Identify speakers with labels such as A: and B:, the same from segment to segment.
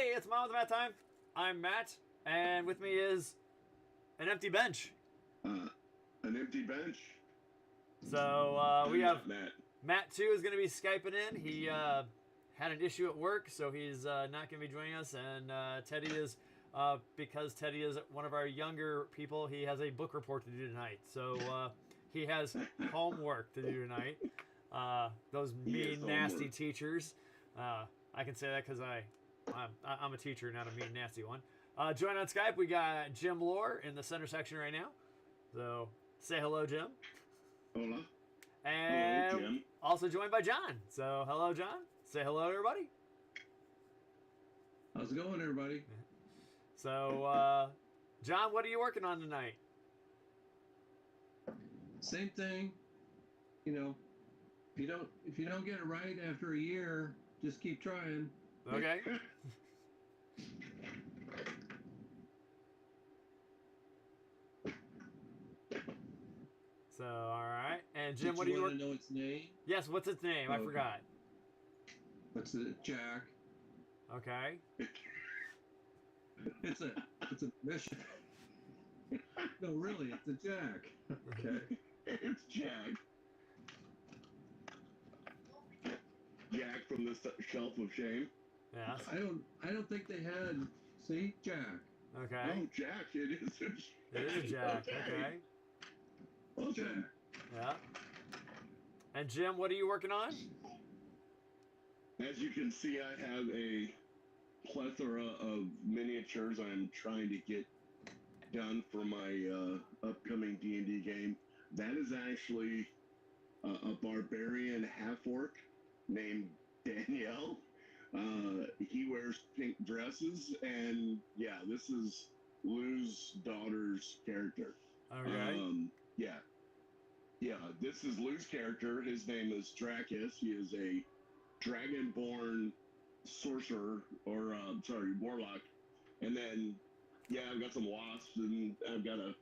A: Hey, it's Mom with Matt time. I'm Matt, and with me is an empty bench.
B: An empty bench.
A: So we have
B: Matt.
A: Matt too is going to be skyping in. He had an issue at work, so he's not going to be joining us. And Teddy is because Teddy is one of our younger people. He has a book report to do tonight, so he has homework to do tonight. Those mean, nasty teachers. I can say that because I'm a teacher, not a mean, nasty one. Join on Skype. We got Jim Lore in the center section right now. So say hello, Jim.
B: Hola.
A: And
B: hello, Jim.
A: Also joined by John. So hello, John. Say hello, everybody.
C: How's it going, everybody?
A: So, John, what are you working on tonight?
C: Same thing. You know, if you don't get it right after a year, just keep trying.
A: Okay. So, all right. And Jim, what do you
C: want to know its name?
A: Yes, what's its name? I forgot.
C: What's it, Jack?
A: Okay.
C: It's a mission. No, really, it's a Jack.
B: Okay. It's Jack. Jack from the shelf of shame.
A: Yes.
C: I don't think they had. See, Jack.
A: Okay.
B: Oh, Jack! It is.
A: It is Jack. Okay.
B: Well,
C: Jack.
A: Yeah. And Jim, what are you working on?
B: As you can see, I have a plethora of miniatures I'm trying to get done for my upcoming D&D game. That is actually a barbarian half-orc named Danielle. He wears pink dresses, and yeah, this is Lou's daughter's character.
A: Okay.
B: Yeah, this is Lou's character. His name is Dracus. He is a dragonborn sorcerer, or warlock. And then, yeah, I've got some wasps, and I've got a,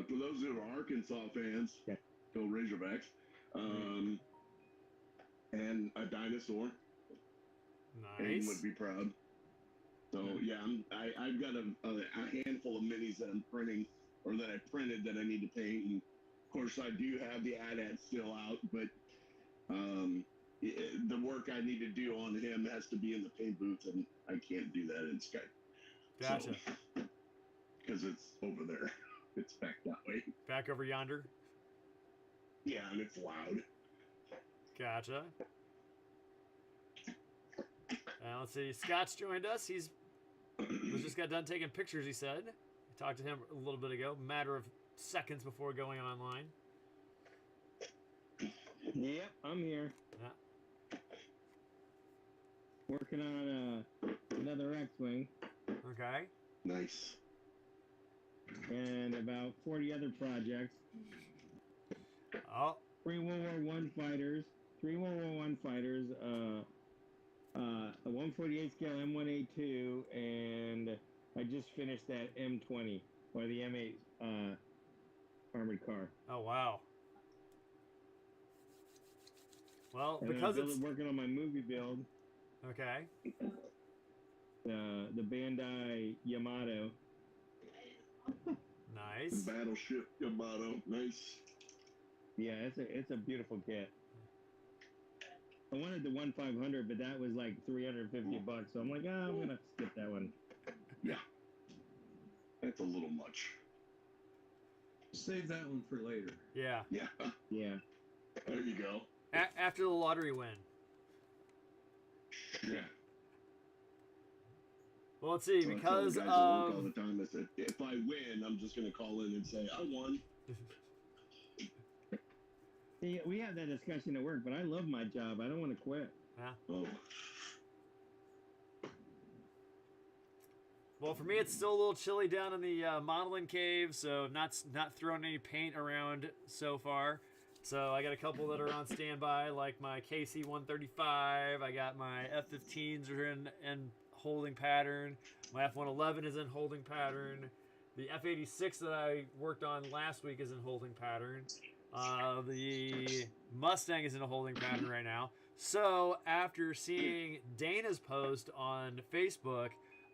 B: for those who are Arkansas fans, go Razorbacks, and a dinosaur.
A: Nice.
B: Aiden would be proud. So, yeah, I've got a handful of minis that I'm printing, or that I printed that I need to paint. And of course, I do have the AT-AT still out, but the work I need to do on him has to be in the paint booth, and I can't do that in Skype.
A: Gotcha.
B: Because it's over there. It's back that way.
A: Back over yonder.
B: Yeah, and it's loud.
A: Gotcha. Let's see. Scott's joined us. He's just got done taking pictures, he said. I talked to him a little bit ago, matter of seconds before going online.
D: Yep, I'm here.
A: Yeah.
D: Working on another X-Wing.
A: Okay.
B: Nice.
D: And about 40 other projects.
A: Oh.
D: 3 World War I fighters. 3 World War I fighters. A 148 scale M1A2, and I just finished that M20, or the M8 armored car.
A: Oh, wow. Well,
D: And
A: because it's
D: working on my movie build.
A: Okay.
D: The Bandai Yamato.
A: Nice.
B: Battleship Yamato. Nice.
D: Yeah, it's a beautiful kit. I wanted the 1/500, but that was like $350, so I'm like, I'm gonna skip that one.
B: Yeah. That's a little much.
C: Save that one for later.
A: Yeah.
B: Yeah.
D: Yeah.
B: There you go.
A: After the lottery win.
B: Yeah.
A: Well, let's see,
B: So I
A: because
B: tell the guys at work all the time, I said, if I win, I'm just gonna call in and say I won.
D: See, we have that discussion at work, but I love my job. I don't want to quit.
A: Yeah.
B: Oh.
A: Well, for me, it's still a little chilly down in the modeling cave, so not throwing any paint around so far. So I got a couple that are on standby, like my KC-135. I got my F-15s are in holding pattern. My F-111 is in holding pattern. The F-86 that I worked on last week is in holding pattern. The Mustang is in a holding pattern right now. So after seeing Dana's post on Facebook,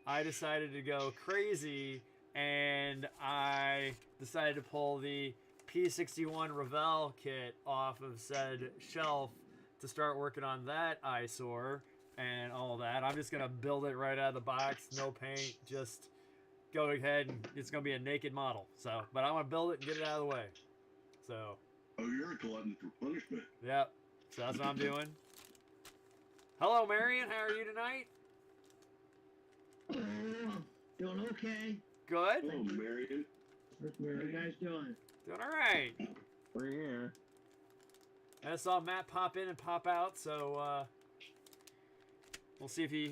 A: I decided to go crazy and I decided to pull the P61 Revell kit off of said shelf to start working on that eyesore and all that. I'm just gonna build it right out of the box, no paint, just go ahead and it's gonna be a naked model. So, but I'm gonna build it and get it out of the way. So,
B: Oh, you're a glutton for punishment.
A: yep. So that's what I'm doing. Hello, Marion. How are you tonight?
E: Doing okay.
A: Good.
B: Hello, Marion.
E: How you guys doing?
A: Doing all right.
D: We're here.
A: I saw Matt pop in and pop out, so we'll see if he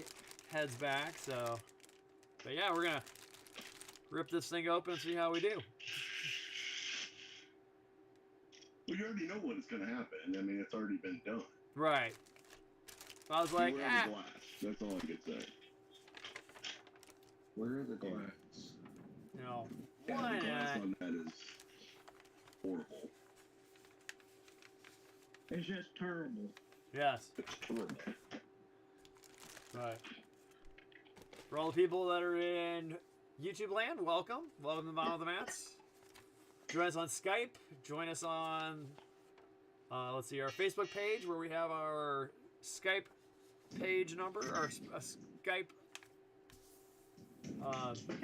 A: heads back. So, but yeah, we're gonna rip this thing open and see how we do.
B: Well, you already know what is going to happen. I mean, it's already been done.
A: Right. So I was like,
B: We're
A: ah.
B: the glass. That's all I could say.
C: Where are the glass?
A: You know,
B: Yeah,
A: why
B: the glass
A: not?
B: on that is horrible.
E: It's just terrible.
A: Yes.
B: It's terrible.
A: Right. For all the people that are in YouTube land, welcome. Welcome to the Bottom of the Mats. Join us on Skype. Join us on, let's see, our Facebook page where we have our Skype page number, our Skype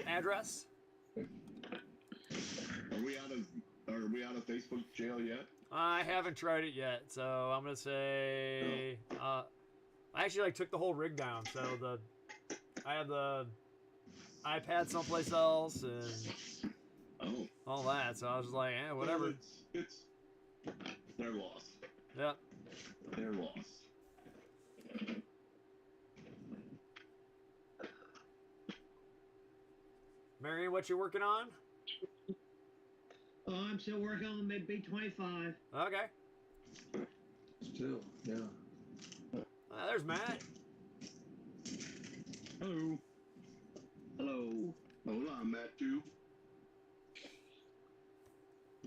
A: address.
B: Are we out of Facebook jail yet?
A: I haven't tried it yet, so I'm gonna say I actually took the whole rig down. So I have the iPad someplace else and
B: Oh.
A: all that. So I was just like, whatever.
B: Well, it's their loss.
A: Yep.
B: Their loss.
A: Marion, what you working on?
E: Oh, I'm still working on the B25.
A: Okay.
C: Still, yeah.
A: There's Matt.
D: Hello.
E: Hello.
B: Hola, Matt, too.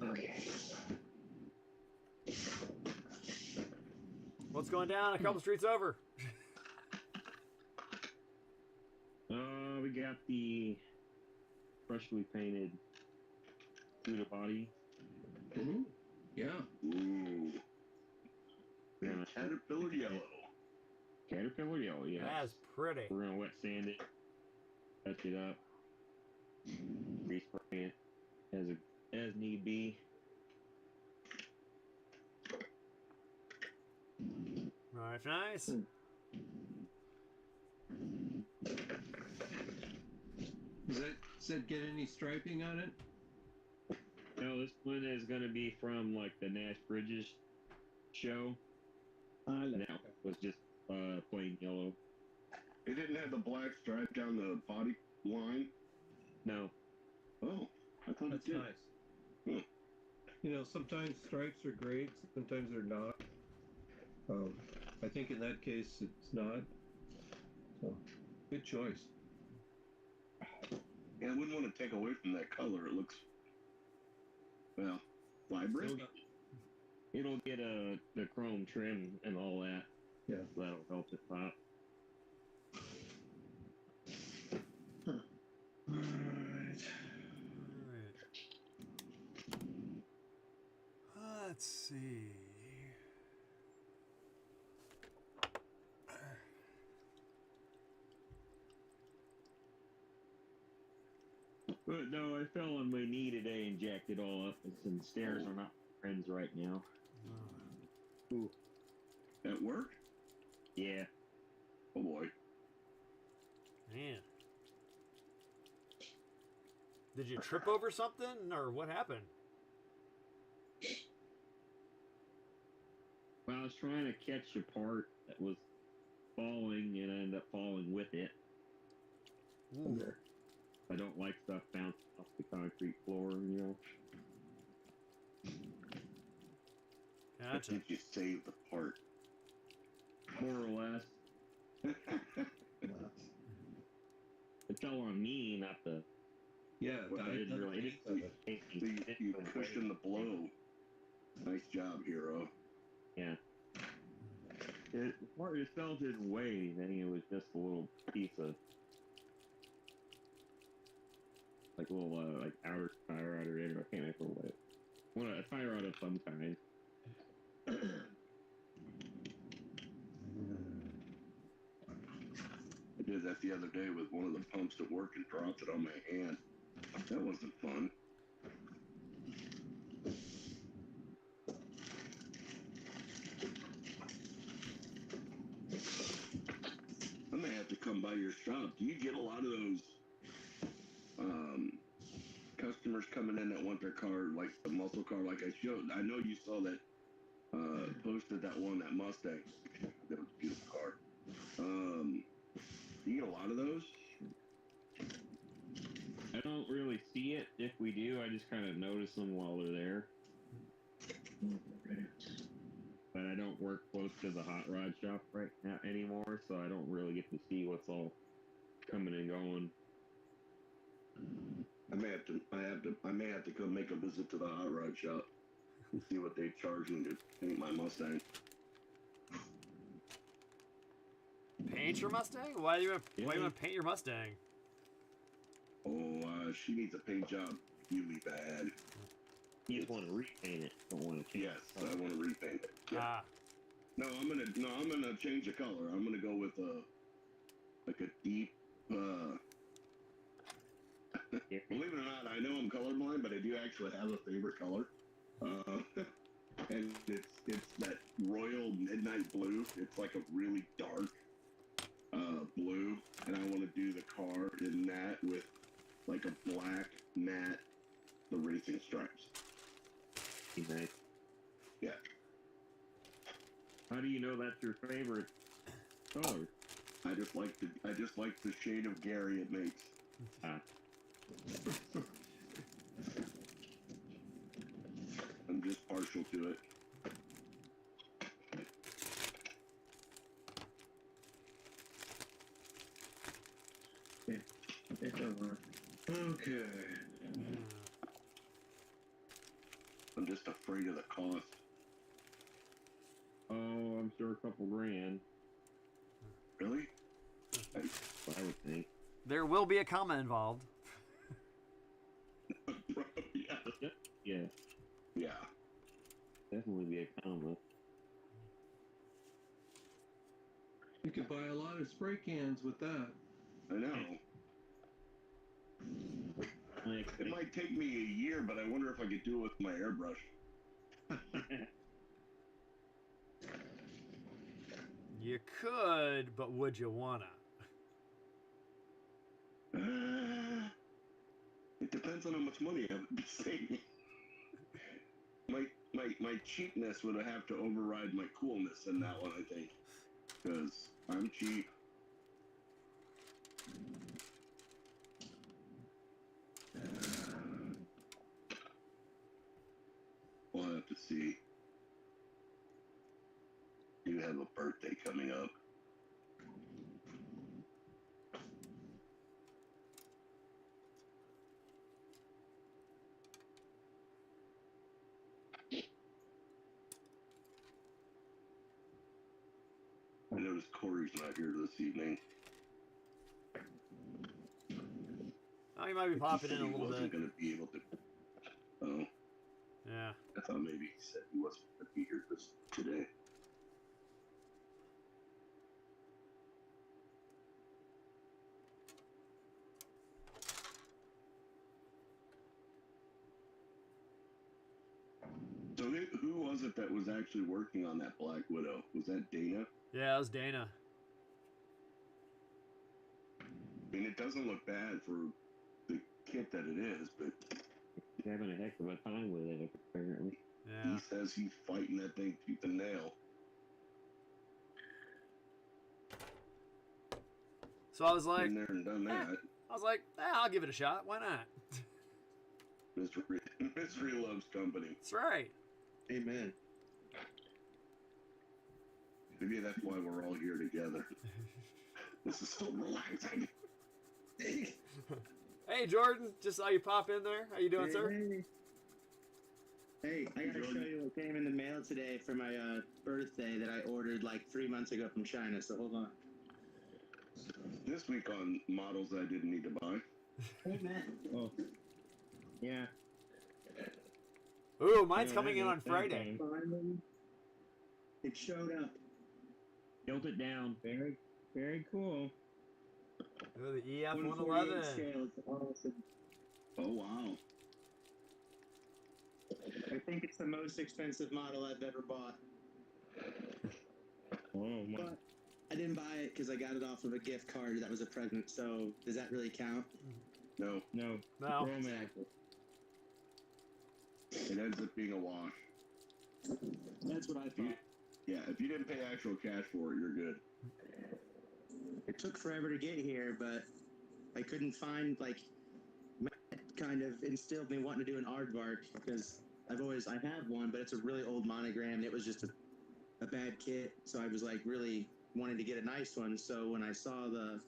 E: Okay.
A: What's going down a couple streets over?
D: We got the freshly painted Buddha body.
C: Ooh. Yeah.
B: Ooh.
D: Yeah.
B: Caterpillar yellow.
D: Caterpillar yellow, yeah.
A: That's pretty.
D: We're gonna wet sand it, touch it up, respray it as need be.
A: Nice, nice.
C: Does that get any striping on it?
D: No, this one is gonna be from like the Nash Bridges show. And that was just plain yellow.
B: It didn't have the black stripe down the body line.
D: No.
B: Oh, I thought
C: That's
B: it did.
C: nice. You know, sometimes stripes are great, sometimes they're not. I think in that case it's not. So, good choice.
B: Yeah, I wouldn't want to take away from that color. It looks, well, vibrant.
D: It'll get the chrome trim and all that.
C: Yeah.
D: That'll help it pop.
C: Alright.
A: Let's see.
D: But no, I fell on my knee today and jacked it all up. And stairs are not friends right now.
B: At work?
D: Yeah.
B: Oh boy.
A: Man. Did you trip over something or what happened?
D: Well, I was trying to catch a part that was falling and I ended up falling with it.
A: Ooh.
D: I don't like stuff bouncing off the concrete floor, you know.
A: Gotcha.
B: Did you save the part?
D: More or less. It fell on me, not the.
C: Yeah,
D: Well, I didn't really.
B: So you cushioned the blow. Nice job, hero.
D: Yeah. The part itself didn't weigh anything. It was just a little piece of, like a little like outer tie rod or whatever. I can't remember what it. A tie rod of some kind.
B: I did that the other day with one of the pumps at work and dropped it on my hand. That wasn't fun. I may have to come by your shop. Do you get a lot of those customers coming in that want their car, like the muscle car, like I showed? I know you saw that posted that Mustang. That was a beautiful car. Do you get a lot of those?
D: I don't really see it. If we do, I just kind of notice them while they're there. But I don't work close to the hot rod shop right now anymore, so I don't really get to see what's all coming and going.
B: I may have to come make a visit to the hot rod shop and see what they charge me to paint my Mustang.
A: Paint your Mustang? Why do you want to paint your Mustang?
B: Oh, she needs a paint job really bad.
D: You just want to repaint it, don't want to change
B: Yes,
D: it.
B: I want to repaint it. Yeah.
A: Ah,
B: No, I'm gonna change the color. I'm gonna go with like a deep. Believe it or not, I know I'm colorblind, but I do actually have a favorite color. And it's that royal midnight blue. It's like a really dark blue, and I want to do the car in that with like a black matte, the racing stripes.
D: Nice.
B: Yeah.
D: How do you know that's your favorite color?
B: I just like the shade of Gary it makes.
D: Ah.
B: I'm just partial to it. Okay. I'm just afraid of the cost.
D: Oh, I'm sure a couple grand.
B: Really?
D: I would think.
A: there will be a comma involved.
B: Bro, yeah.
D: Yeah,
B: Yeah.
D: definitely be a combo.
C: You could buy a lot of spray cans with that.
B: I know.
D: Like,
B: It might take me a year, but I wonder if I could do it with my airbrush.
A: You could, but would you wanna?
B: It depends on how much money I would be saving. My cheapness would have to override my coolness in that one, I think. Because I'm cheap. We'll have to see. You have a birthday coming up. I noticed Corey's not here this evening.
A: Oh, you might be popping in a
B: He
A: little
B: wasn't
A: bit.
B: going to be able to. Oh,
A: Yeah.
B: I thought maybe he said he wasn't going to be here today. So who was it that was actually working on that Black Widow? Was that Dana?
A: Yeah, it was Dana.
B: I mean, it doesn't look bad for the kit that it is, but
D: he's having a heck of a time with it, apparently.
A: Yeah.
B: he says he's fighting that thing tooth and nail.
A: So I was like,
B: Been there and done that.
A: I'll give it a shot. Why not?
B: Mystery loves company.
A: That's right.
C: Amen.
B: Maybe that's why we're all here together. This is so relaxing.
A: Hey, Jordan, just saw you pop in there. How you doing, sir?
C: Hey.
F: Hey, I gotta show you what came in the mail today for my birthday that I ordered like 3 months ago from China. So hold on.
B: This week on models I didn't need to buy.
F: Hey man.
D: Oh. Yeah.
A: Ooh, mine's
D: Yeah,
A: coming in
D: that-
A: on
D: that
A: Friday.
D: came.
F: Finally, it showed up.
G: Built it down.
D: Very, very cool.
A: Ooh, the EF
F: 148
A: 111.
F: scale. It's awesome.
B: Oh wow.
F: I think it's the most expensive model I've ever bought.
D: Oh my.
F: But I didn't buy it because I got it off of a gift card that was a present. So does that really count?
B: No,
D: No.
A: No.
D: Romax.
B: it ends up being a wash.
F: That's what I thought.
B: Yeah, if you didn't pay actual cash for it, you're good.
F: It took forever to get here, but I couldn't find like. Matt kind of instilled me wanting to do an aardvark because I have one, but it's a really old monogram. And it was just a bad kit, so I was like really wanting to get a nice one. So when I saw the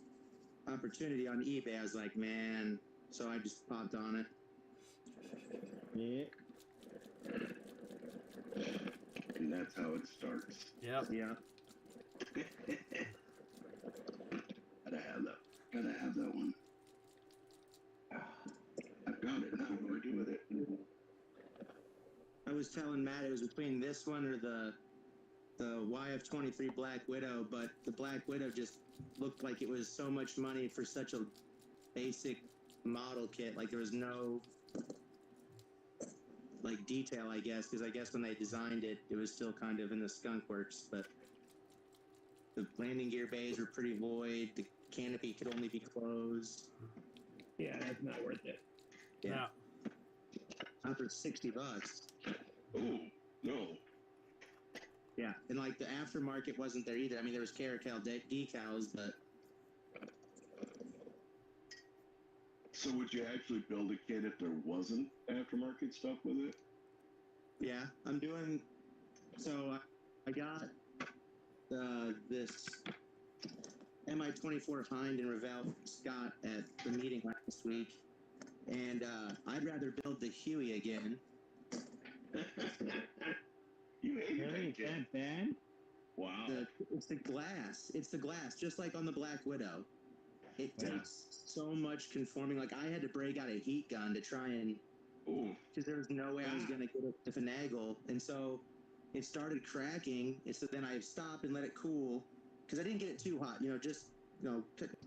F: opportunity on eBay, I was like, man. So I just popped on it.
D: Yeah.
B: And that's how it starts.
A: Yep.
F: Yeah.
B: Gotta have that one. I've got it. Now what do I do with it?
F: I was telling Matt it was between this one or the YF-23 Black Widow, but the Black Widow just looked like it was so much money for such a basic model kit. Like there was no like detail, I guess, because I guess when they designed it, it was still kind of in the skunk works. But the landing gear bays were pretty void. The canopy could only be closed.
D: Yeah, that's not worth it.
A: Yeah.
F: Not for $60.
B: Oh no.
F: Yeah, and like the aftermarket wasn't there either. I mean, there was Caracal decals, but
B: So would you actually build a kit if there wasn't aftermarket stuff with it?
F: yeah, I'm doing. So I got this Mi-24 Hind and Revell from Scott at the meeting last week, and I'd rather build the Huey again.
B: You hated
D: Really?
B: that
D: It's
B: kit.
D: that bad?
B: Wow.
F: It's the glass. It's the glass, just like on the Black Widow. It
D: Yeah.
F: takes so much conforming. Like I had to break out a heat gun to try and
B: Ooh.
F: because there was no way I was going to get it to finagle. And so it started cracking. And so then I stopped and let it cool because I didn't get it too hot, just,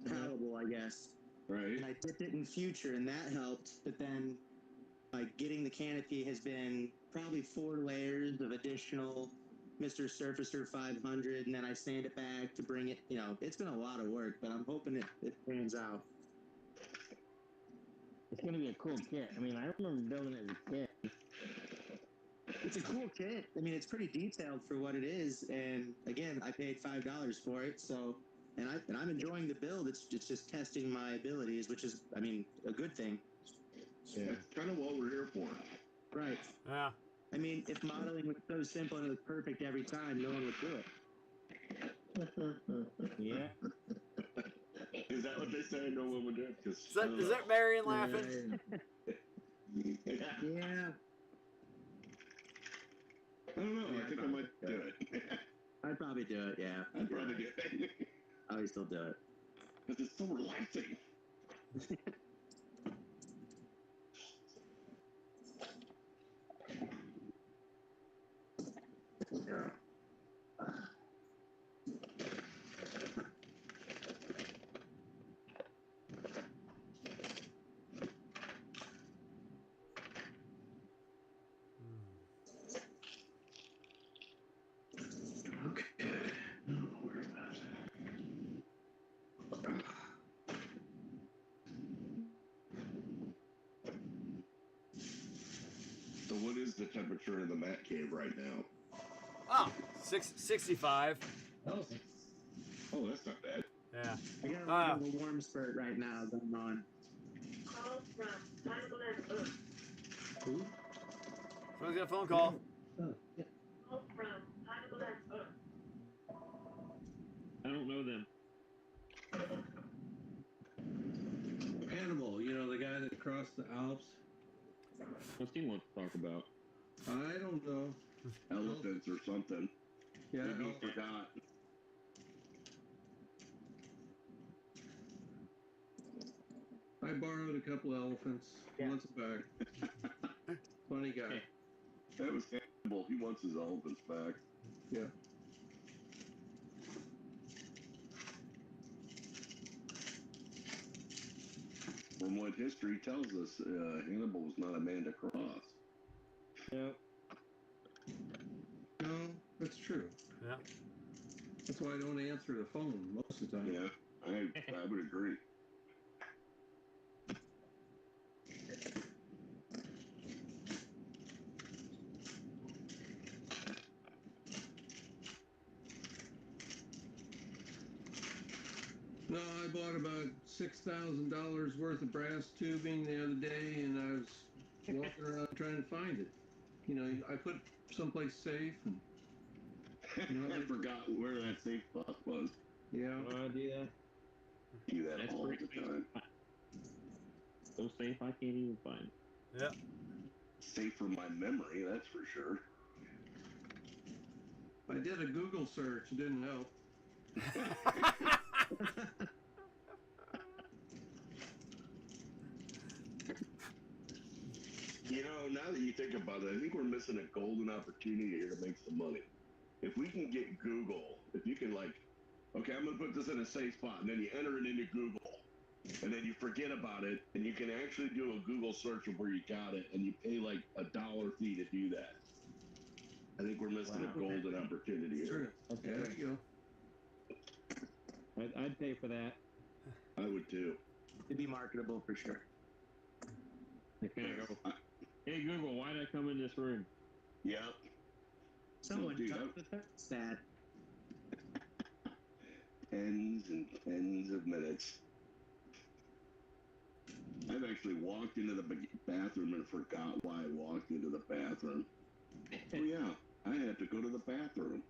F: palatable, I guess.
B: Right.
F: And I dipped it in Future and that helped. But then like getting the canopy has been probably 4 layers of additional Mr. Surfacer 500. And then I sand it back to bring it, it's been a lot of work, but I'm hoping it pans out.
D: It's gonna be a cool kit. I mean, I remember building it as a kid.
F: It's a cool kit. I mean, it's pretty detailed for what it is. And again, I paid $5 for it. So, and I'm enjoying the build. It's just testing my abilities, which is, I mean, a good thing.
D: Yeah.
B: That's kind of what we're here for.
F: Right.
A: Yeah.
F: I mean, if modeling was so simple and it was perfect every time, no one would do it.
D: Yeah.
B: Is that what they say? No one would do it? 'Cause
A: Is that Marion laughing?
F: Yeah.
B: I don't know. I think I might do it.
F: I'd probably do it. Yeah.
B: I'd probably do it.
F: I would still do it.
B: Because it's so relaxing. Okay. No, where is that? So what is the temperature in the Mat Cave right now?
A: Oh, 65.
B: Oh, that's not bad.
A: Yeah.
F: I got a little warm spurt right now going on.
H: Call from Thailand Earth.
F: Who?
A: Someone's got a phone call.
F: Oh, yeah.
H: Call from Thailand Earth.
G: I don't know them.
C: Hannibal, the guy that crossed the Alps.
G: What's he want to talk about?
C: I don't know.
B: Elephants or something.
C: Yeah,
B: Maybe he
C: elephant.
B: forgot.
C: I borrowed a couple elephants. He
E: Yeah.
C: wants it back. Funny guy.
B: That was Hannibal. He wants his elephants back.
C: Yeah.
B: From what history tells us, Hannibal was not a man to cross.
D: Yep.
C: No, that's true.
A: Yeah.
C: That's why I don't answer the phone most of the time.
B: Yeah, I would agree.
C: No, I bought about $6,000 worth of brass tubing the other day, and I was walking around trying to find it. You know, I put someplace safe, and
B: I forgot where that safe spot was.
C: yeah.
D: Oh, do that.
B: Do that
G: That's
B: all
G: pretty
B: the time.
G: So safe I can't even find.
A: Yeah.
B: Safe for my memory, that's for sure.
C: I did a Google search, it didn't help.
B: You know, now that you think about it, I think we're missing a golden opportunity here to make some money. If we can get Google, if you can like, okay, I'm gonna put this in a safe spot, and then you enter it into Google, and then you forget about it, and you can actually do a Google search of where you got it, and you pay like $1 fee to do that. I think we're missing a golden opportunity here.
C: True.
D: Okay.
C: There you go.
D: I'd pay for that.
B: I would too.
F: It'd be marketable for sure.
G: Okay, hey Google, why did I come in this room?
B: Yeah.
F: Someone
B: dude,
F: touched the thermostat.
B: Tens and tens of minutes. I've actually walked into the bathroom and forgot why I walked into the bathroom. Oh yeah, I had to go to the bathroom.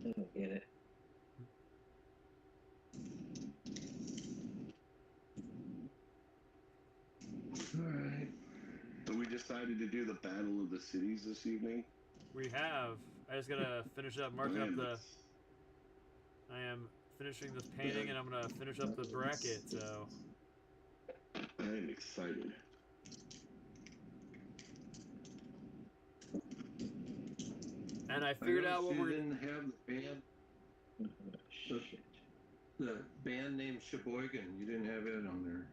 F: I don't get it.
C: All right.
B: So we decided to do the Battle of the Cities this evening.
A: We have. I just gotta finish up marking up
B: Man,
A: the. I am finishing this painting, and I'm gonna finish up the bracket. So.
B: I am excited.
A: And I figured out what
C: you
A: we're.
C: didn't have the band. The band name Sheboygan. You didn't have it on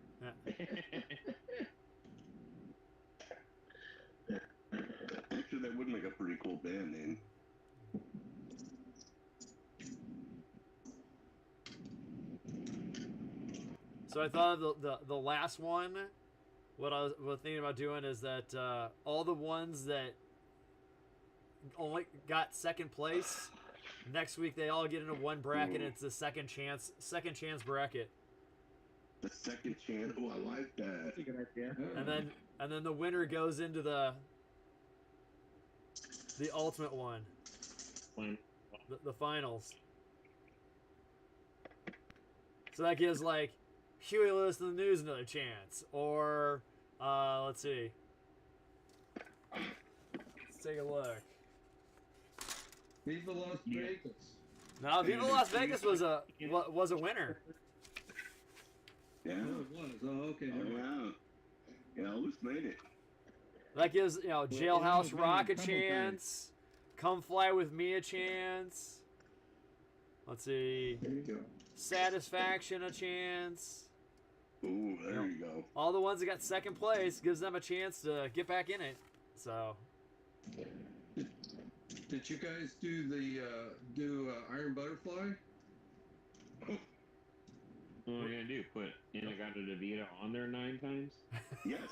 C: there.
B: Actually, that would make a pretty cool band name.
A: So I thought the last one, what I was thinking about doing is that all the ones that only got second place, next week they all get into one bracket. And it's the second chance bracket,
B: The second chance. Oh, I like that.
F: That's a good idea.
A: and then the winner goes into the ultimate one,
G: Fine.
A: the finals. So that gives like Huey Lewis and the News another chance, or let's see. Let's take a look.
C: Viva Las
G: Yeah.
C: Vegas.
A: No, Viva Las Vegas was a winner.
B: Yeah.
C: Oh, it was. Oh, okay.
B: Oh, yeah. Elvis made it.
A: That gives Jailhouse
D: been
A: Rock a
D: a couple
A: chance. Come Fly with Me a chance. Let's see.
C: There you go.
A: Satisfaction a chance.
B: Ooh, there you go.
A: All the ones that got second place gives them a chance to get back in it. So
C: Did you guys do the Iron Butterfly?
G: What am I gonna do? Put Inagata DeVita on there 9 times?
B: Yes.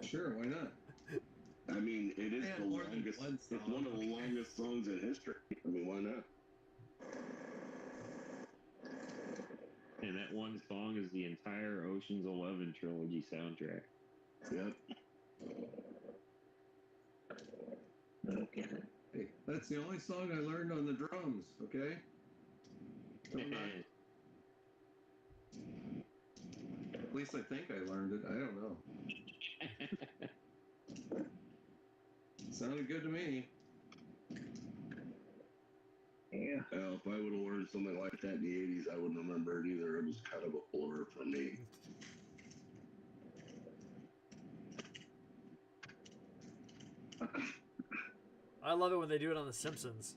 C: Sure, why not?
B: I mean, it is
F: They had
B: the
F: more than
B: longest.
F: one
B: It's
F: song.
B: one of the longest songs in history. I mean, why not?
G: And that one song is the entire Ocean's 11 trilogy soundtrack.
B: Yep.
F: I don't get it.
C: Hey, That's the only song I learned on the drums. Okay. I'm not- at least I think I learned it. I don't know. Sounded good to me.
E: Yeah.
B: If I would have learned something like that in the 80s, I wouldn't remember it either. It was kind of a blur for me.
A: I love it when they do it on The Simpsons.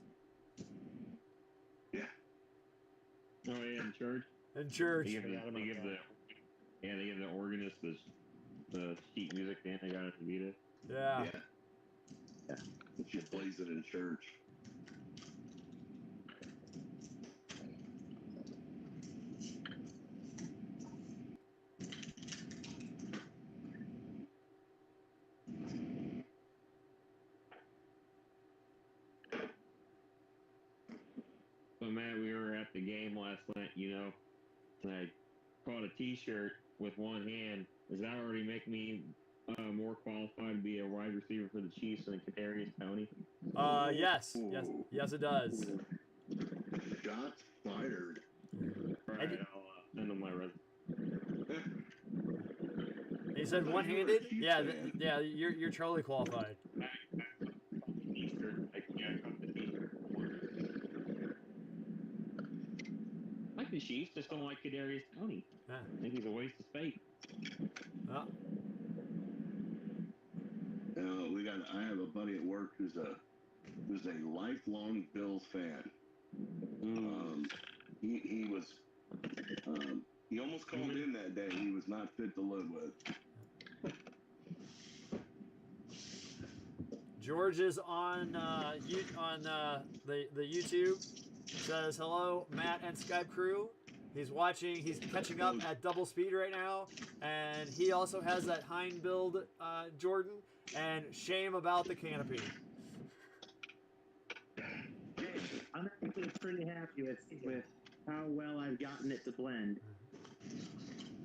B: Yeah.
G: Oh yeah, in church.
A: In church.
G: They give the organist the sheet music thing they got to beat it.
A: Yeah.
B: Yeah. She plays it in church.
G: So Matt, we were at the game last night, and I caught a T-shirt with one hand. Does that already make me more qualified to be a wide receiver for the Chiefs than Kadarius Toney?
A: Yes, yes, it does.
B: Shots fired.
G: All right, I'll send them my resume.
A: He said one-handed. Yeah, yeah. You're totally qualified.
G: T-shirt, I caught the T-shirt. I like the Chiefs, just don't like Kadarius Toney.
A: Yeah.
G: I think he's a waste of space.
A: Oh,
B: I have a buddy at work who's a lifelong Bills fan. He was he almost called in that day. He was not fit to live with.
A: George is on the YouTube. Says hello, Matt and Skype crew. He's watching. He's catching up at double speed right now, and he also has that Hind build, Jordan. And shame about the canopy.
F: I'm actually pretty happy with how well I've gotten it to blend.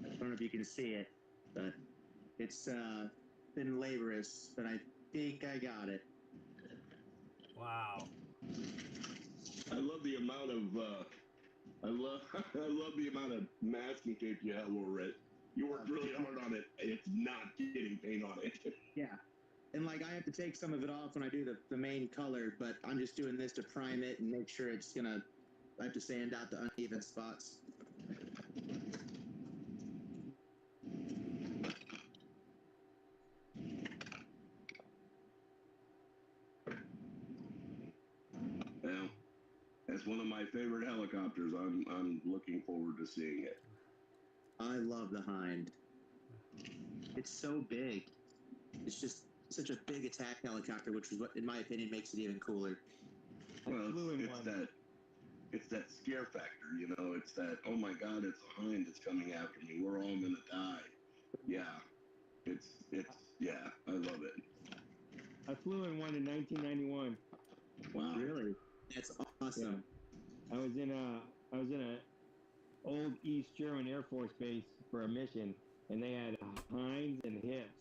F: I don't know if you can see it, but it's been laborious, but I think I got it.
A: Wow.
B: I love the amount of I love the amount of masking tape you have over it. You worked really hard on it. It's not getting paint on it.
F: Yeah. And like I have to take some of it off when I do the main color, but I'm just doing this to prime it and make sure it's gonna. I have to sand out the uneven spots.
B: Well, that's one of my favorite helicopters. I'm looking forward to seeing it.
F: I love the Hind. It's so big. It's just such a big attack helicopter, which is what, in my opinion, makes it even cooler.
B: Well, it's that scare factor, It's that, oh my God, it's a Hind that's coming after me. We're all gonna die. Yeah, yeah, I love it.
D: I flew in one in 1991.
B: Wow.
F: Really? That's awesome.
D: I was in a old East German Air Force base for a mission, and they had Hinds and Hips,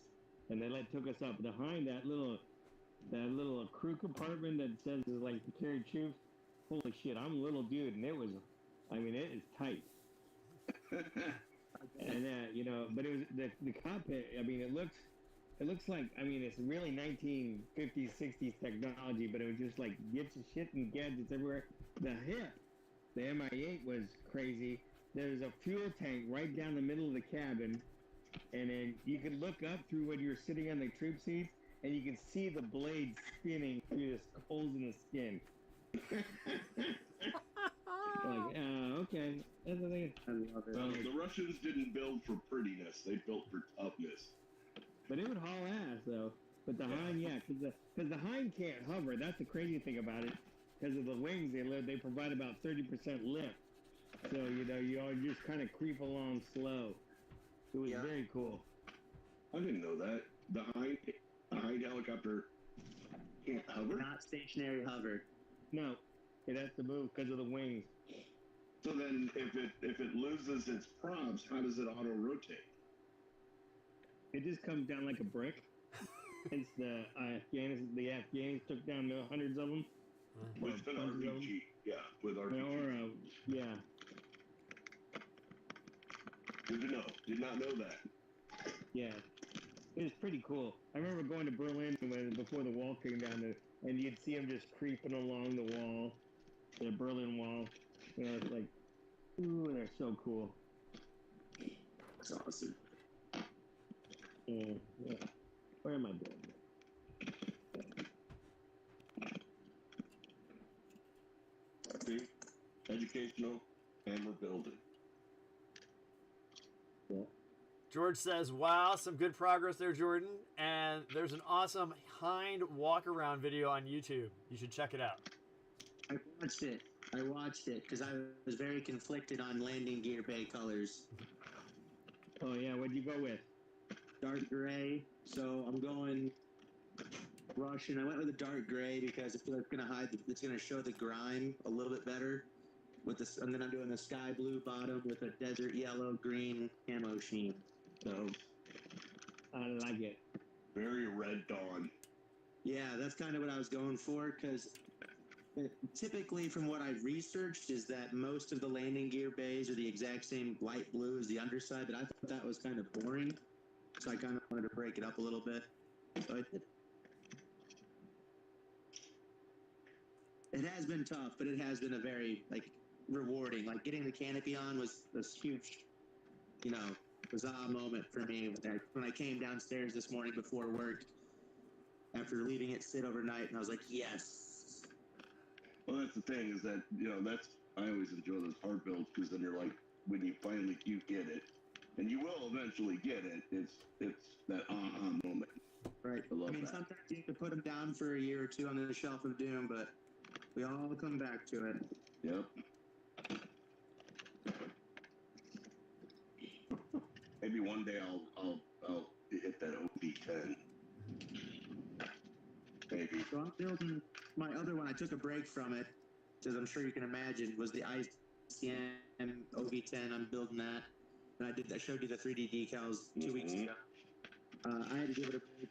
D: and they took us up. The Hind, that little crew compartment that says is like to carry troops. Holy shit, I'm a little dude, and it is tight. And but it was the cockpit. It looks like, it's really 1950s, 60s technology, but it was just like gets shit and gadgets everywhere. The Hip, the Mi-8 was crazy. There's a fuel tank right down the middle of the cabin, and then you can look up through when you're sitting on the troop seats, and you can see the blades spinning through the holes in the skin. Okay. That's the thing.
F: I love it.
B: Well, the Russians didn't build for prettiness; they built for toughness.
D: But it would haul ass, though. But the Hind, yeah, because the Hind can't hover. That's the crazy thing about it. Because of the wings, they provide about 30% lift. So, you all just kind of creep along slow. It was very cool.
B: I didn't know that. The Hind helicopter can't hover?
F: Not stationary hover.
D: No, it has to move because of the wings.
B: So then, if it loses its props, how does it auto-rotate?
D: It just comes down like a brick. It's the Afghans took down hundreds of them,
B: With an RPG, yeah, with RPG.
D: Or yeah.
B: Good to know. Did not know that.
D: Yeah, it was pretty cool. I remember going to Berlin before the wall came down, and you'd see them just creeping along the wall, the Berlin Wall. You know, it's like, ooh, they're so cool.
F: That's awesome.
D: Yeah. Where am I doing?
B: See? Educational, and we're building.
A: George says, wow, some good progress there, Jordan. And there's an awesome hind walk around video on YouTube. You should check it out.
F: I watched it because I was very conflicted on landing gear bay colors.
D: Oh yeah, what'd you go with?
F: Dark gray, so I'm going Russian. I went with a dark gray because I feel like it's gonna show the grime a little bit better. With this, and then I'm doing the sky blue bottom with a desert yellow green camo sheen. So
D: I like it.
B: Very Red Dawn.
F: yeah, that's kind of what I was going for because typically from what I've researched is that most of the landing gear bays are the exact same light blue as the underside, but I thought that was kind of boring. So I kind of wanted to break it up a little bit. So I did. It has been tough, but it has been a very rewarding. Like getting the canopy on was huge, bizarre moment for me when I came downstairs this morning before work after leaving it sit overnight, and I was like, yes.
B: Well, that's the thing is that I always enjoy those hard builds because then you're like, when you finally do get it, and you will eventually get it, it's that aha moment.
F: Right.
B: I love
F: mean,
B: that.
F: sometimes you have to put them down for a year or two on the shelf of doom, but we all come back to it.
B: Yep. Maybe one day I'll hit that OB10. Maybe.
F: So I'm building my other one. I took a break from it, because I'm sure you can imagine, was the ICM OV10. I'm building that. And I showed you the 3D decals 2 weeks ago. I had to give it a break.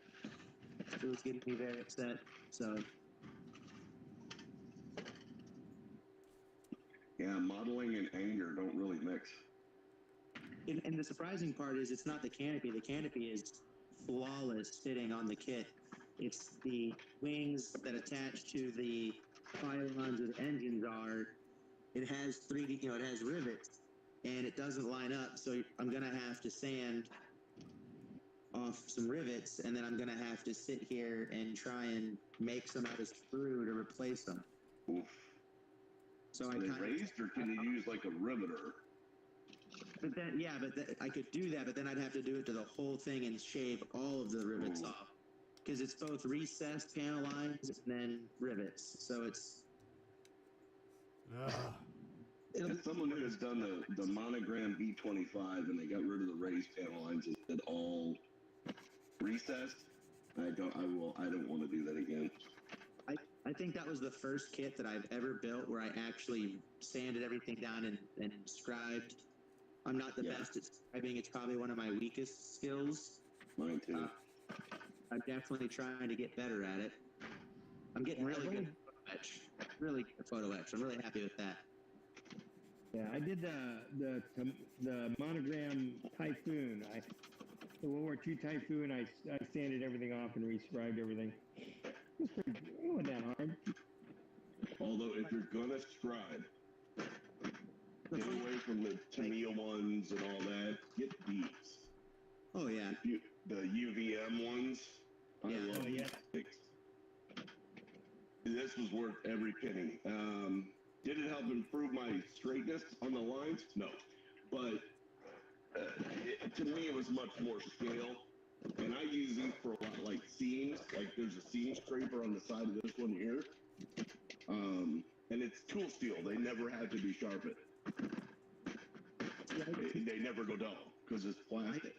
F: It was getting me very upset. So
B: Yeah, modeling and anger don't really mix.
F: and the surprising part is it's not the canopy. The canopy is flawless fitting on the kit. It's the wings that attach to the pylons where the engines are. It has 3D, it has rivets, and it doesn't line up. So I'm gonna have to sand off some rivets, and then I'm gonna have to sit here and try and make some out of sprue to replace them.
B: Oof.
F: So
B: Are
F: I
B: they
F: kind
B: raised, or can you use like a riveter?
F: but then I could do that, but then I'd have to do it to the whole thing and shave all of the rivets
B: Ooh.
F: off, because it's both recessed panel lines and then rivets. So it's
B: As someone who has done the Monogram B25 and they got rid of the raised panel lines and did all recessed, I don't want to do that again.
F: I think that was the first kit that I've ever built where I actually sanded everything down and scribed. I'm not the best at scribing. It's probably one of my weakest skills.
B: Mine too.
F: I'm definitely trying to get better at it. I'm getting really good at photo etch. Really good at photo etch. I'm really happy with that.
D: Yeah, I did the Monogram Typhoon. The World War II Typhoon. I sanded everything off and rescribed everything. It wasn't that hard.
B: Although if you're gonna scribe, get away from the Tamiya ones and all that. Get these.
F: Oh yeah.
B: The UVM ones. I
F: Yeah.
B: love
D: Oh, yeah.
B: these. This was worth every penny. Did it help improve my straightness on the lines? No. But to me, it was much more scale. And I use these for a lot, like seams. Like there's a seam scraper on the side of this one here. And it's tool steel. They never had to be sharpened. They never go dull because it's plastic.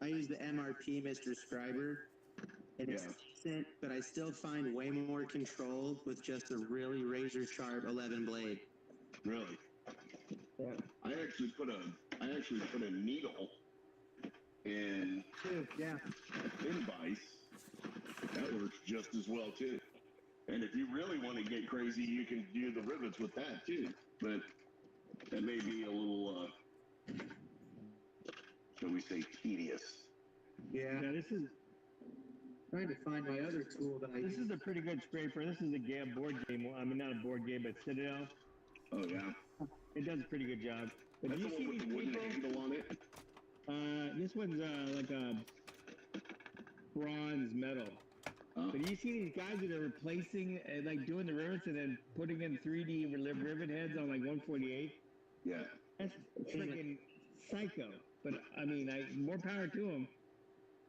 F: I use the MRP Mr. Scriber, and it's decent, but I still find way more control with just a really razor sharp 11 blade.
B: Really?
D: Yeah.
B: I actually put a needle in
F: Yeah.
B: a thin vise. That works just as well too. And if you really want to get crazy, you can do the rivets with that too. But that may be a little, shall we say, tedious.
F: Yeah,
D: Now this is
F: trying to find my other tool that I
D: this
F: use.
D: is a pretty good scraper. This is a board game. I mean, not a board game, but Citadel.
B: Oh yeah,
D: It does a pretty good job. But
B: that's
D: do
B: the
D: you see
B: one with
D: these
B: the wooden
D: people?
B: handle on it.
D: This one's like a bronze metal.
B: Oh,
D: But do you see these guys that are replacing, like doing the rivets and then putting in 3D rivet heads on like 148?
B: yeah.
D: That's freaking psycho. But I mean, more power to them.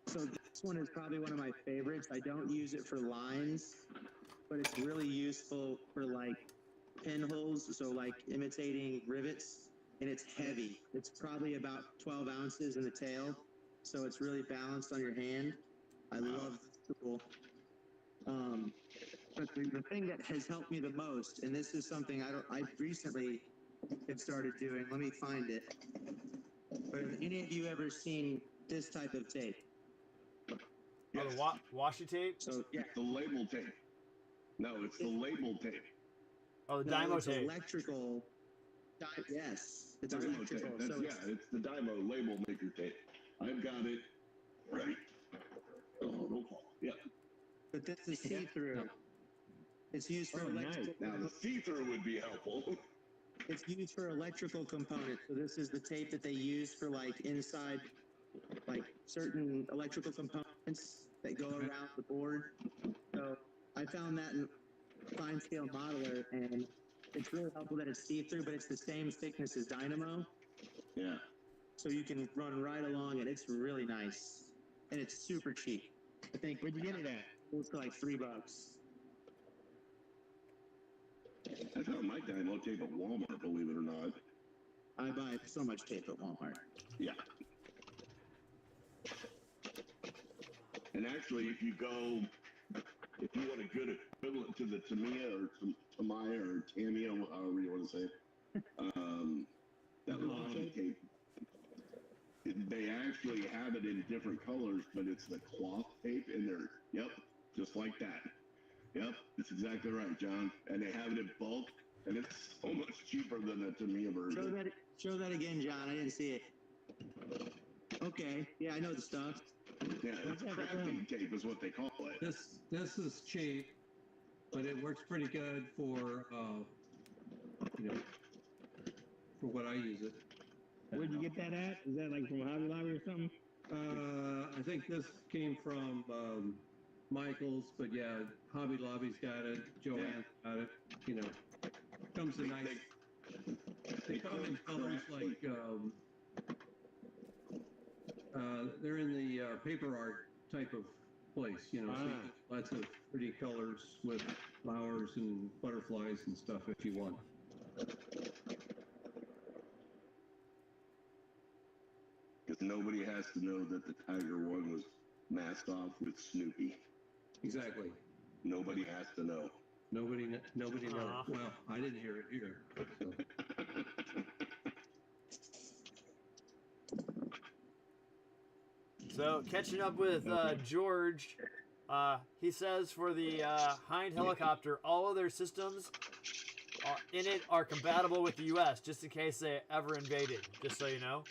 F: So this one is probably one of my favorites. I don't use it for lines, but it's really useful for like pinholes, so like imitating rivets, and it's heavy. It's probably about 12 ounces in the tail, so it's really balanced on your hand. I love this tool. But the thing that has helped me the most, and this is something I recently have started doing. Let me find it. But have any of you ever seen this type of tape?
A: Oh,
B: Yes.
A: the washi tape.
F: So yeah,
B: The label tape. No, it's the label tape.
A: Oh, the
F: no,
A: Dymo
F: it's
A: tape.
F: electrical. Yes, it's
B: Dymo tape.
F: electrical.
B: That's,
F: So
B: yeah, it's the Dymo label maker tape. I've got it. Right. Oh, no fault. Yeah.
F: but this is see-through. It's used for
D: Oh,
F: electrical.
D: nice.
B: Now the see-through would be helpful.
F: It's used for electrical components. So this is the tape that they use for like inside, like certain electrical components that go around the board. So I found that in fine scale modeler, and it's really helpful that it's see-through, but it's the same thickness as Dynamo,
B: Yeah.
F: so you can run right along it. It's really nice, and it's super cheap. I think
D: Where'd you get it at?
F: it's like $3.
B: I found my Dymo tape at Walmart, believe it or not.
F: I buy so much tape at Walmart.
B: Yeah. And actually, if you want a good equivalent to the Tamiya or Tamiya or Tamiya, however you want to say it, that washi tape, they actually have it in different colors, but it's the cloth tape in there. Yep, just like that. Yep, that's exactly right, John. And they have it in bulk, and it's so much cheaper than the Tamiya version.
F: Show that again, John. I didn't see it. Okay, yeah, I know the stuff.
B: Yeah, it's crafting tape is what they call it.
C: This is cheap, but it works pretty good for for what I use it.
D: Where'd you get that at? Is that like from Hobby Lobby or something?
C: I think this came from Michael's, but yeah, Hobby Lobby's got it. Joanne's got it. Comes in nice. They come in colors like they're in the paper art type of place, so you get lots of pretty colors with flowers and butterflies and stuff if you want.
B: Because nobody has to know that the Tiger one was masked off with Snoopy.
C: Exactly.
B: Nobody has to know.
C: Nobody knows. Well, I didn't hear it here.
A: So catching up with George, he says for the Hind helicopter, all of their systems in it are compatible with the U.S. just in case they ever invaded. Just so you know.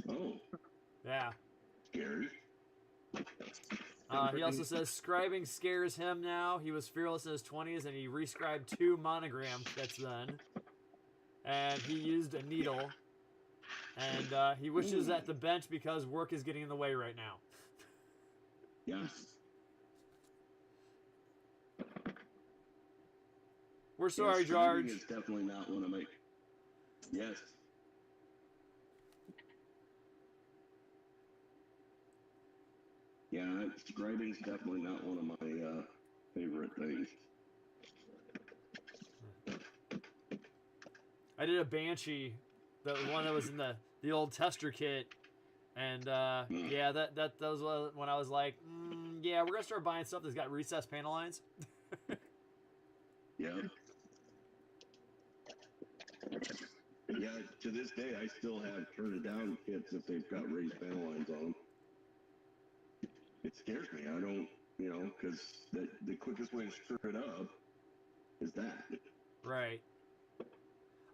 B: Oh,
A: Yeah.
B: scary.
A: He also says scribing scares him now. He was fearless in his 20s and he rescribed 2 monogram kits then. And he used a needle. And he wishes at the bench because work is getting in the way right now.
B: Yes.
A: We're sorry,
B: Yes,
A: George.
B: It's definitely not one of my. Yes. Yeah, scribing's definitely not one of my favorite things.
A: I did a Banshee, the one that was in the old tester kit, and yeah, that was when I was like, yeah, we're gonna start buying stuff that's got recessed panel lines.
B: Yeah. Yeah, to this day, I still have turn it down kits if they've got raised panel lines on them. It scares me. I don't. You know, because the quickest way to screw it up is that.
A: Right.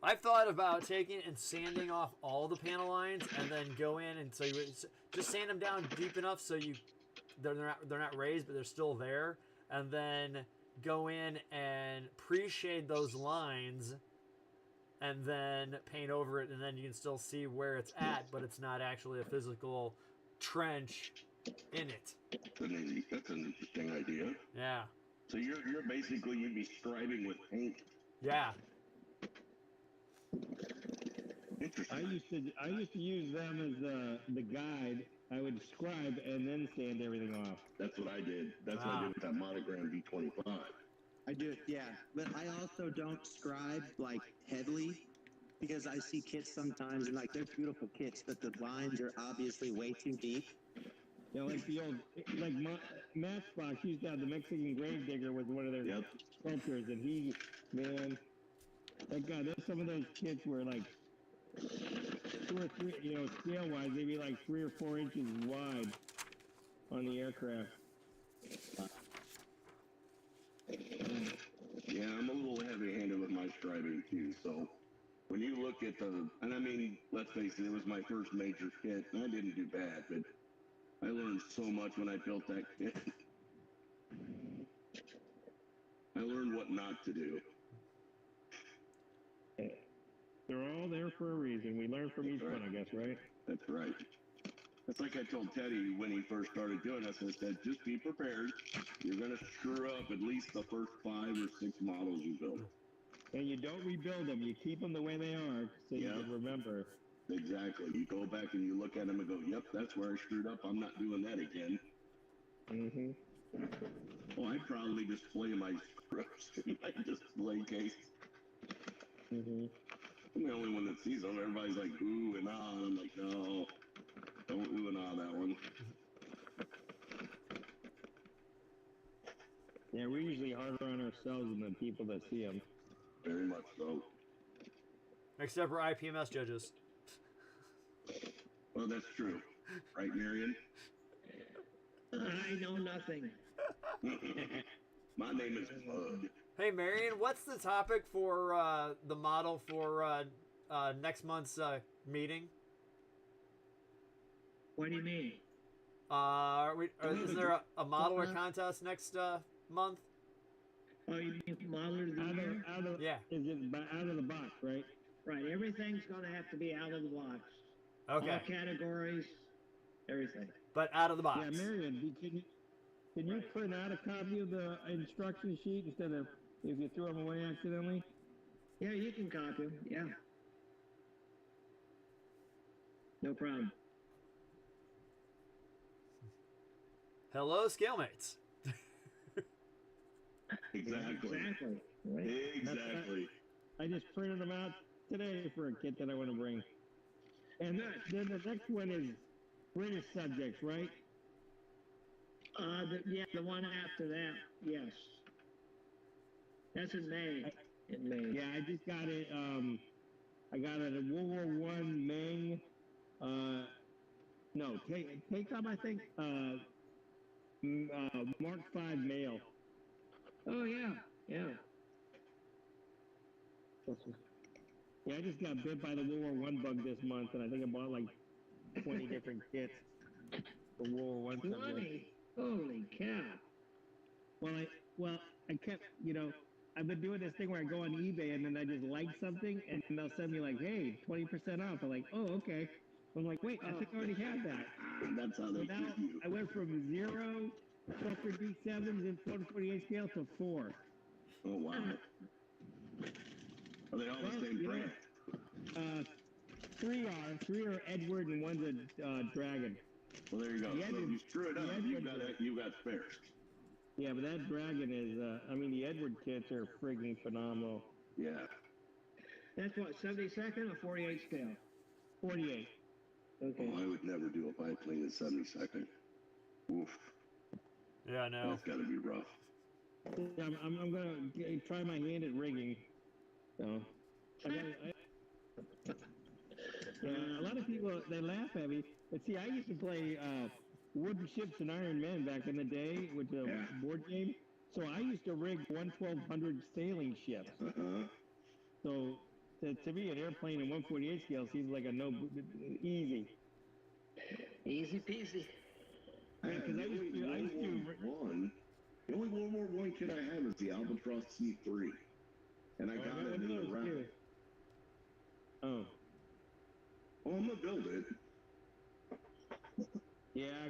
A: I've thought about taking and sanding off all the panel lines and then go in and so you just sand them down deep enough so they're not raised but they're still there, and then go in and pre-shade those lines and then paint over it, and then you can still see where it's at, but it's not actually a physical trench in it.
B: That's an interesting idea.
A: Yeah.
B: So you're basically you'd be scribing with paint.
A: Yeah.
B: Interesting.
D: I used to use them as the guide. I would scribe and then sand everything off.
B: That's what I did. That's what I did with that Monogram V25.
F: I do it, yeah. But I also don't scribe like heavily because I see kits sometimes and like they're beautiful kits, but the lines are obviously way too deep.
D: You know, like the old, like Matchbox used to have the Mexican Gravedigger was one of their
B: Yep.
D: sculptors, and he, man, that guy, there's some of those kits were like 2 or 3, you know, scale-wise, they'd be like 3 or 4 inches wide on the aircraft.
B: Yeah, I'm a little heavy-handed with my scribing too. So when you look at and I mean, let's face it, it was my first major kit, and I didn't do bad, but I learned so much when I built that kit. I learned what not to do.
D: They're all there for a reason. We learn from each one, I guess, right?
B: That's right. That's like I told Teddy when he first started doing this. I said, just be prepared. You're going to screw up at least the first 5 or 6 models you build.
D: And you don't rebuild them. You keep them the way they are so you can remember.
B: Exactly. You go back and you look at them and go, yep, that's where I screwed up. I'm not doing that again.
D: Mm-hmm.
B: Well, I probably display my scripts in my display case.
D: Mm-hmm.
B: I'm the only one that sees them. Everybody's like, ooh and ah. And I'm like, no, don't ooh and ah that one.
D: Yeah, we're usually harder on ourselves than the people that see them.
B: Very much so.
A: Except for IPMS judges.
B: Well, that's true. Right, Marion?
E: I know nothing.
B: My name is Bud.
A: Hey, Marion, what's the topic for the model for next month's meeting?
E: What do you mean?
A: Is there a model or contest next month?
E: Oh, you mean model of the year?
A: Yeah.
D: Is it out of the box, right?
E: Right, everything's going to have to be out of the box.
A: Okay.
E: All categories, everything.
A: But out of the box.
D: Yeah, Marion, can you print out a copy of the instruction sheet instead of if you threw them away accidentally?
E: Yeah, you can copy them, yeah. No problem.
A: Hello, Scalemates.
B: Exactly.
E: Exactly. Right.
B: Exactly.
D: I just printed them out today for a kit that I want to bring. And then the next one is British subjects, right?
E: The one after that, yes. That's in May. In May.
D: Yeah, I just got it. I got it at World War I Ming. No, take-up, I think. Mark V male.
E: Oh, yeah, yeah.
D: Yeah, I just got bit by the World War I bug this month, and I think I bought like 20 different kits for World War I subjects.
E: 20? Holy cow.
D: Well, I kept, I've been doing this thing where I go on eBay and then I just like something and they'll send me like, hey, 20% off. I'm like, oh, okay. I'm like, wait, I think I already had that.
B: That's how
D: So
B: they
D: now
B: treat you.
D: I went from 0 Structure D7s in 128 scale to 4.
B: Oh, wow. Are they all the same brand?
D: 3 are Edward and one's a Dragon.
B: Well, there you go.
D: The
B: So
D: Edward-
B: if you screw it up,
D: the
B: you
D: Edward-
B: got spares.
D: Yeah, but that Dragon is, the Edward kits are friggin' phenomenal.
B: Yeah.
E: That's what, 72nd or 48 scale?
D: 48.
E: Okay.
B: Oh, I would never do a biplane in 72nd. Oof.
A: Yeah, no.
B: That's got to be rough.
D: Yeah, I'm gonna try my hand at rigging. So, yeah, a lot of people they laugh at me. But see, I used to play Wooden Ships and Iron Men back in the day with the
B: Yeah.
D: board game. So I used to rig 1/1200 sailing ships. So to me, an airplane in 1/48 scale seems like a easy.
E: Easy peasy.
D: Yeah, 'cause I used to
B: The only World War I kit I have is the Albatross C3, and I got it in the round.
D: Oh.
B: Oh, I'm gonna build it.
D: Yeah,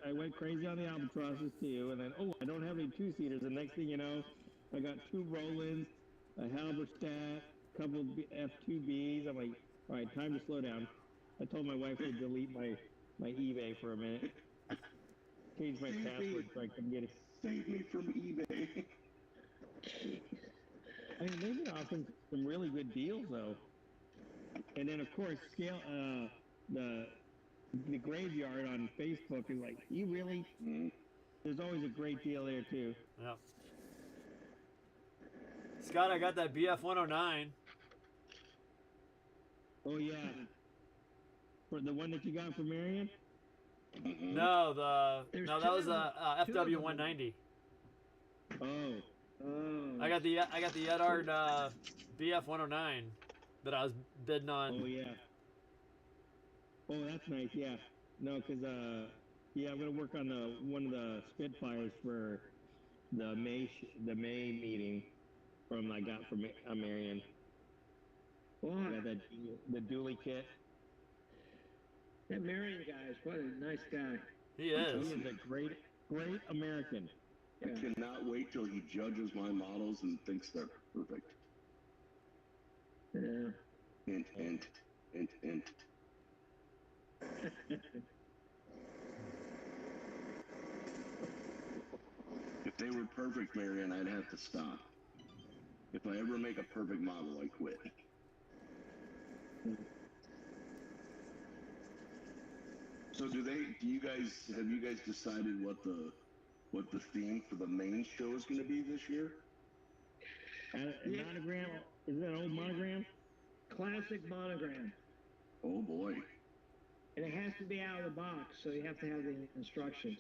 D: I went crazy on the albatrosses too, and then I don't have any two-seaters. The next thing you know, I got 2 Rolands, a Halberstadt, a couple of F2Bs. I'm like, all right, time to slow down. I told my wife to delete my eBay for a minute, change my password so I couldn't get it.
B: Save me from eBay.
D: I mean, they've been offering some really good deals though. And then of course, the graveyard on Facebook is like, you really? There's always a great deal there too.
A: Yep. Scott, I got that BF 109.
D: Oh yeah. For the one that you got from Marion?
A: No,
E: There's
A: that was
E: two
A: a
E: of them.
A: FW 190.
D: Oh.
A: I got the Edard BF 109 that I was bidding on.
D: Oh yeah. Oh, that's nice. Yeah. No, cause yeah, I'm gonna work on one of the Spitfires for the May meeting I got from Marion.
E: Boy,
D: I got the dually kit.
E: that Marion guy is what a nice guy.
A: He is.
D: He is a great American.
B: I cannot wait till he judges my models and thinks they're perfect.
E: Yeah.
B: Hint. If they were perfect, Marion, I'd have to stop. If I ever make a perfect model, I quit. So have you guys decided what the theme for the main show is going to be this year?
D: Monogram? Is that an old monogram?
E: Classic monogram.
B: Oh boy.
E: And it has to be out of the box, so you have to have the instructions.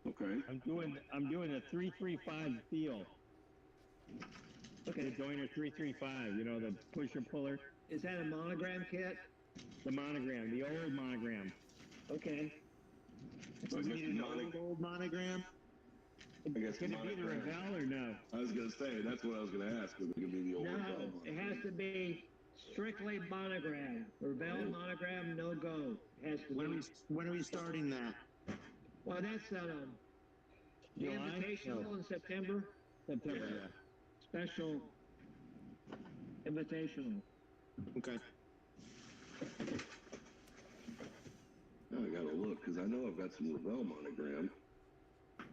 B: Okay.
D: I'm doing a 335 feel.
E: Okay.
D: The Joiner 335, you know, the pusher puller.
E: Is that a monogram kit?
D: The monogram, the old monogram.
E: Okay.
B: So I guess the
F: Old monogram.
D: Can it be the Revell or no?
B: I was gonna say that's what I was gonna ask. If it could be the old
E: No,
B: Revell
E: it has to be strictly monogram. Revell monogram, no go. It has to be.
F: When are we starting that?
E: Well, that's the
D: July?
E: invitational
D: No.
E: in September.
D: September, yeah.
E: Special invitational.
F: Okay.
B: Now I gotta look because I know I've got some Revell monogram.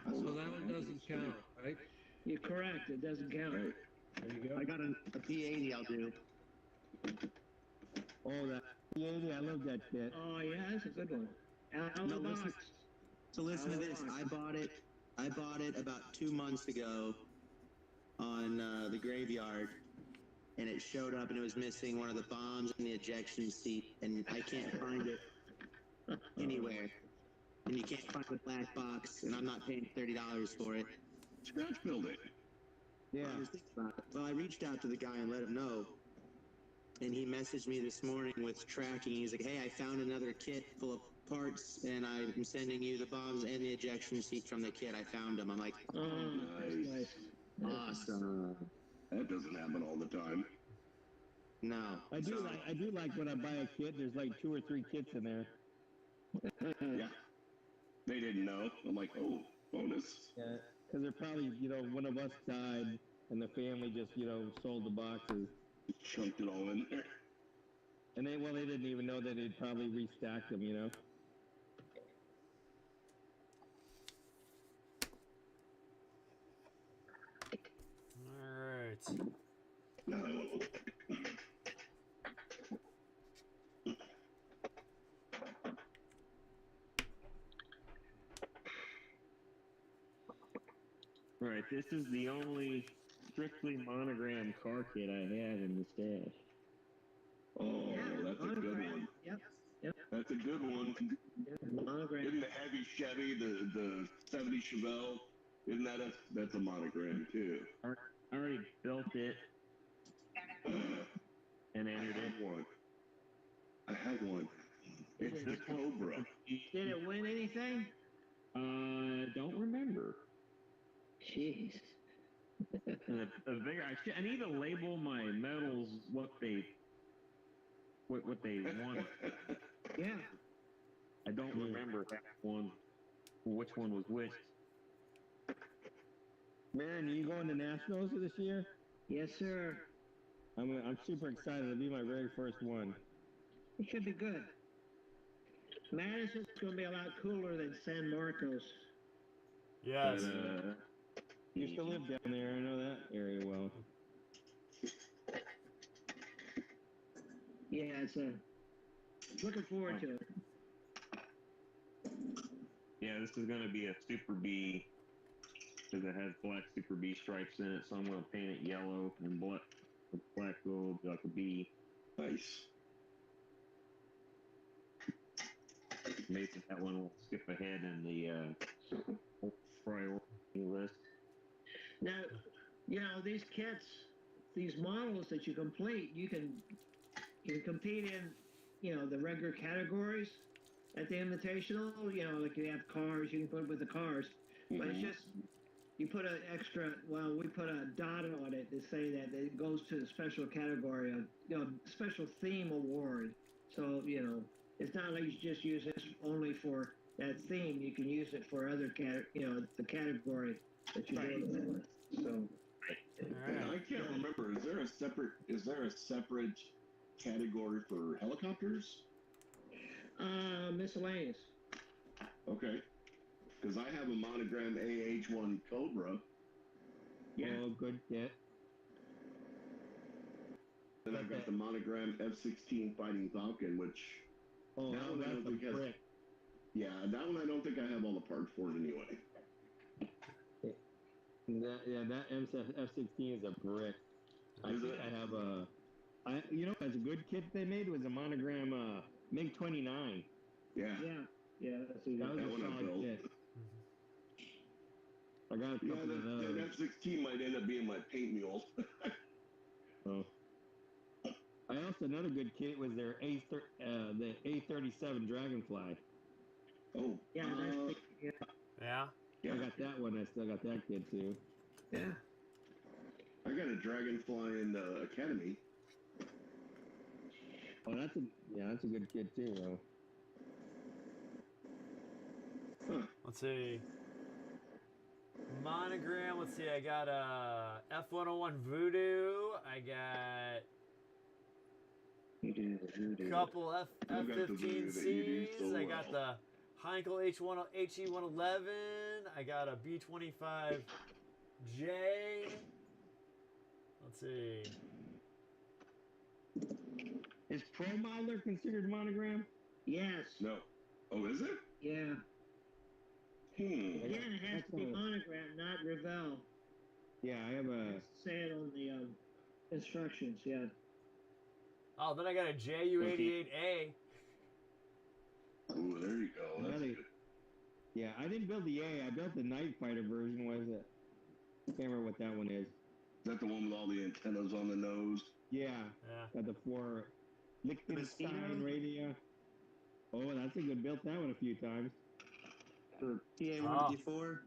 C: So that one doesn't count, right?
E: You're correct. It doesn't count.
B: Right.
C: There you go.
F: I got a P80 I'll do.
D: Oh, that P80, I love that kit.
E: Oh yeah, that's a good one. Out of the
F: No,
E: box.
F: So listen to this. I bought it about 2 months ago on the graveyard, and it showed up and it was missing one of the bombs and the ejection seat, and I can't find it anywhere. And you can't find the black box, and I'm not paying $30 for it.
B: Scratch build it.
D: Yeah.
F: I was thinking about it. Well, I reached out to the guy and let him know, and he messaged me this morning with tracking. He's like, "Hey, I found another kit full of parts, and I'm sending you the bombs and the ejection seat from the kit. I found them." I'm like,
E: Oh, that's nice.
F: "Awesome."
B: That doesn't happen all the time.
F: No,
D: I do like when I buy a kit, there's like 2 or 3 kits in there.
B: Yeah. They didn't know. I'm like, oh, bonus.
D: Yeah. Because they're probably, one of us died and the family just, sold the boxes.
B: Just chunked it all in there.
D: And they didn't even know that they'd probably restacked them,
A: All right.
B: No.
G: Right, this is the only strictly monogram car kit I have in the stash.
B: Oh, that's a good one.
E: Yep.
B: That's That's a good one.
E: Monogram.
B: Isn't the heavy Chevy, the 70 Chevelle, isn't that's a monogram too?
G: I already built it and
B: I
G: entered it.
B: have one. I have one. It's the Cobra.
E: Did it win anything?
G: Don't remember.
E: Jeez.
G: The bigger, I need to label my medals what they won.
E: Yeah.
G: I don't remember which one was which.
D: Marin, are you going to nationals this year?
E: Yes, sir.
D: I'm super excited. It'll be my very first one.
E: It should be good. Madison's going to be a lot cooler than San Marcos.
A: Yes.
D: You used to live down there. I know that area well.
E: Yeah, it's looking forward to it.
G: Yeah, this is going to be a Super B because it has black Super B stripes in it, so I'm going to paint it yellow and black gold like a B.
B: Nice.
G: Maybe that one will skip ahead in the priority list.
E: Now, you know, these kits, these models that you complete, you can compete in, you know, the regular categories at the Invitational. You know, like you have cars, you can put with the cars. But it's just, you put an extra, well, we put a dot on it to say that it goes to the special category of, you know, special theme award. So, you know, it's not like you just use this only for that theme. You can use it for other, you know, the category that you're doing it with. So.
B: And I can't remember. Is there a separate category for helicopters?
E: Miscellaneous.
B: Okay. Because I have a monogram AH-1 Cobra.
E: Yeah.
D: Oh, good kit.
B: And I've got the monogram F-16 Fighting Falcon, which
D: Oh,
B: that one I
D: that's
B: don't think
D: a
B: has.
D: brick.
B: Yeah, that one I don't think I have all the parts for it anyway.
D: That F-16 is a brick. I
B: Is
D: think
B: it?
D: I have you know, as a good kit they made was a monogram MiG-29.
B: Yeah.
E: Yeah, that's a
D: That was
B: That
D: a
B: one I
D: solid
B: built.
D: kit. I got a
B: Yeah,
D: couple of
B: that
D: those.
B: F-16 might end up being my paint mule.
D: Oh. I also another good kit was their the A-37 Dragonfly.
B: Oh.
E: Yeah, that's yeah.
A: Yeah.
B: Yeah.
D: I got that one. I still got that kit too.
E: Yeah.
B: I got a Dragonfly in the Academy.
D: Oh, that's a good kit too, though.
B: Huh.
A: Let's see. Monogram. Let's see. I got a F-101 Voodoo. I got a couple
B: I've got the Voodoo that you do
A: F-15Cs.
B: so
A: I got the Heinkel HE-111. I got a B-25J. Let's see.
D: Is Pro Modeler considered monogram?
E: Yes.
B: No. Oh, is it?
E: Yeah. Again, it has to be
D: That's a-
E: monogram, not Revell.
D: Yeah, I have a.
E: Say it on the instructions. Yeah.
A: Oh, then I got a JU-88A.
B: Oh, there you go. That's
D: Really?
B: good.
D: Yeah, I didn't build the A. I built the Night Fighter version. What is it? Can't remember what that one is.
B: Is that the one with all the antennas on the nose?
D: Yeah,
A: Yeah.
D: got the 4 Liechtenstein
F: Mosquito?
D: radio. Oh, that's a good. Built that one a few times.
F: For
A: Oh.
F: PA-154.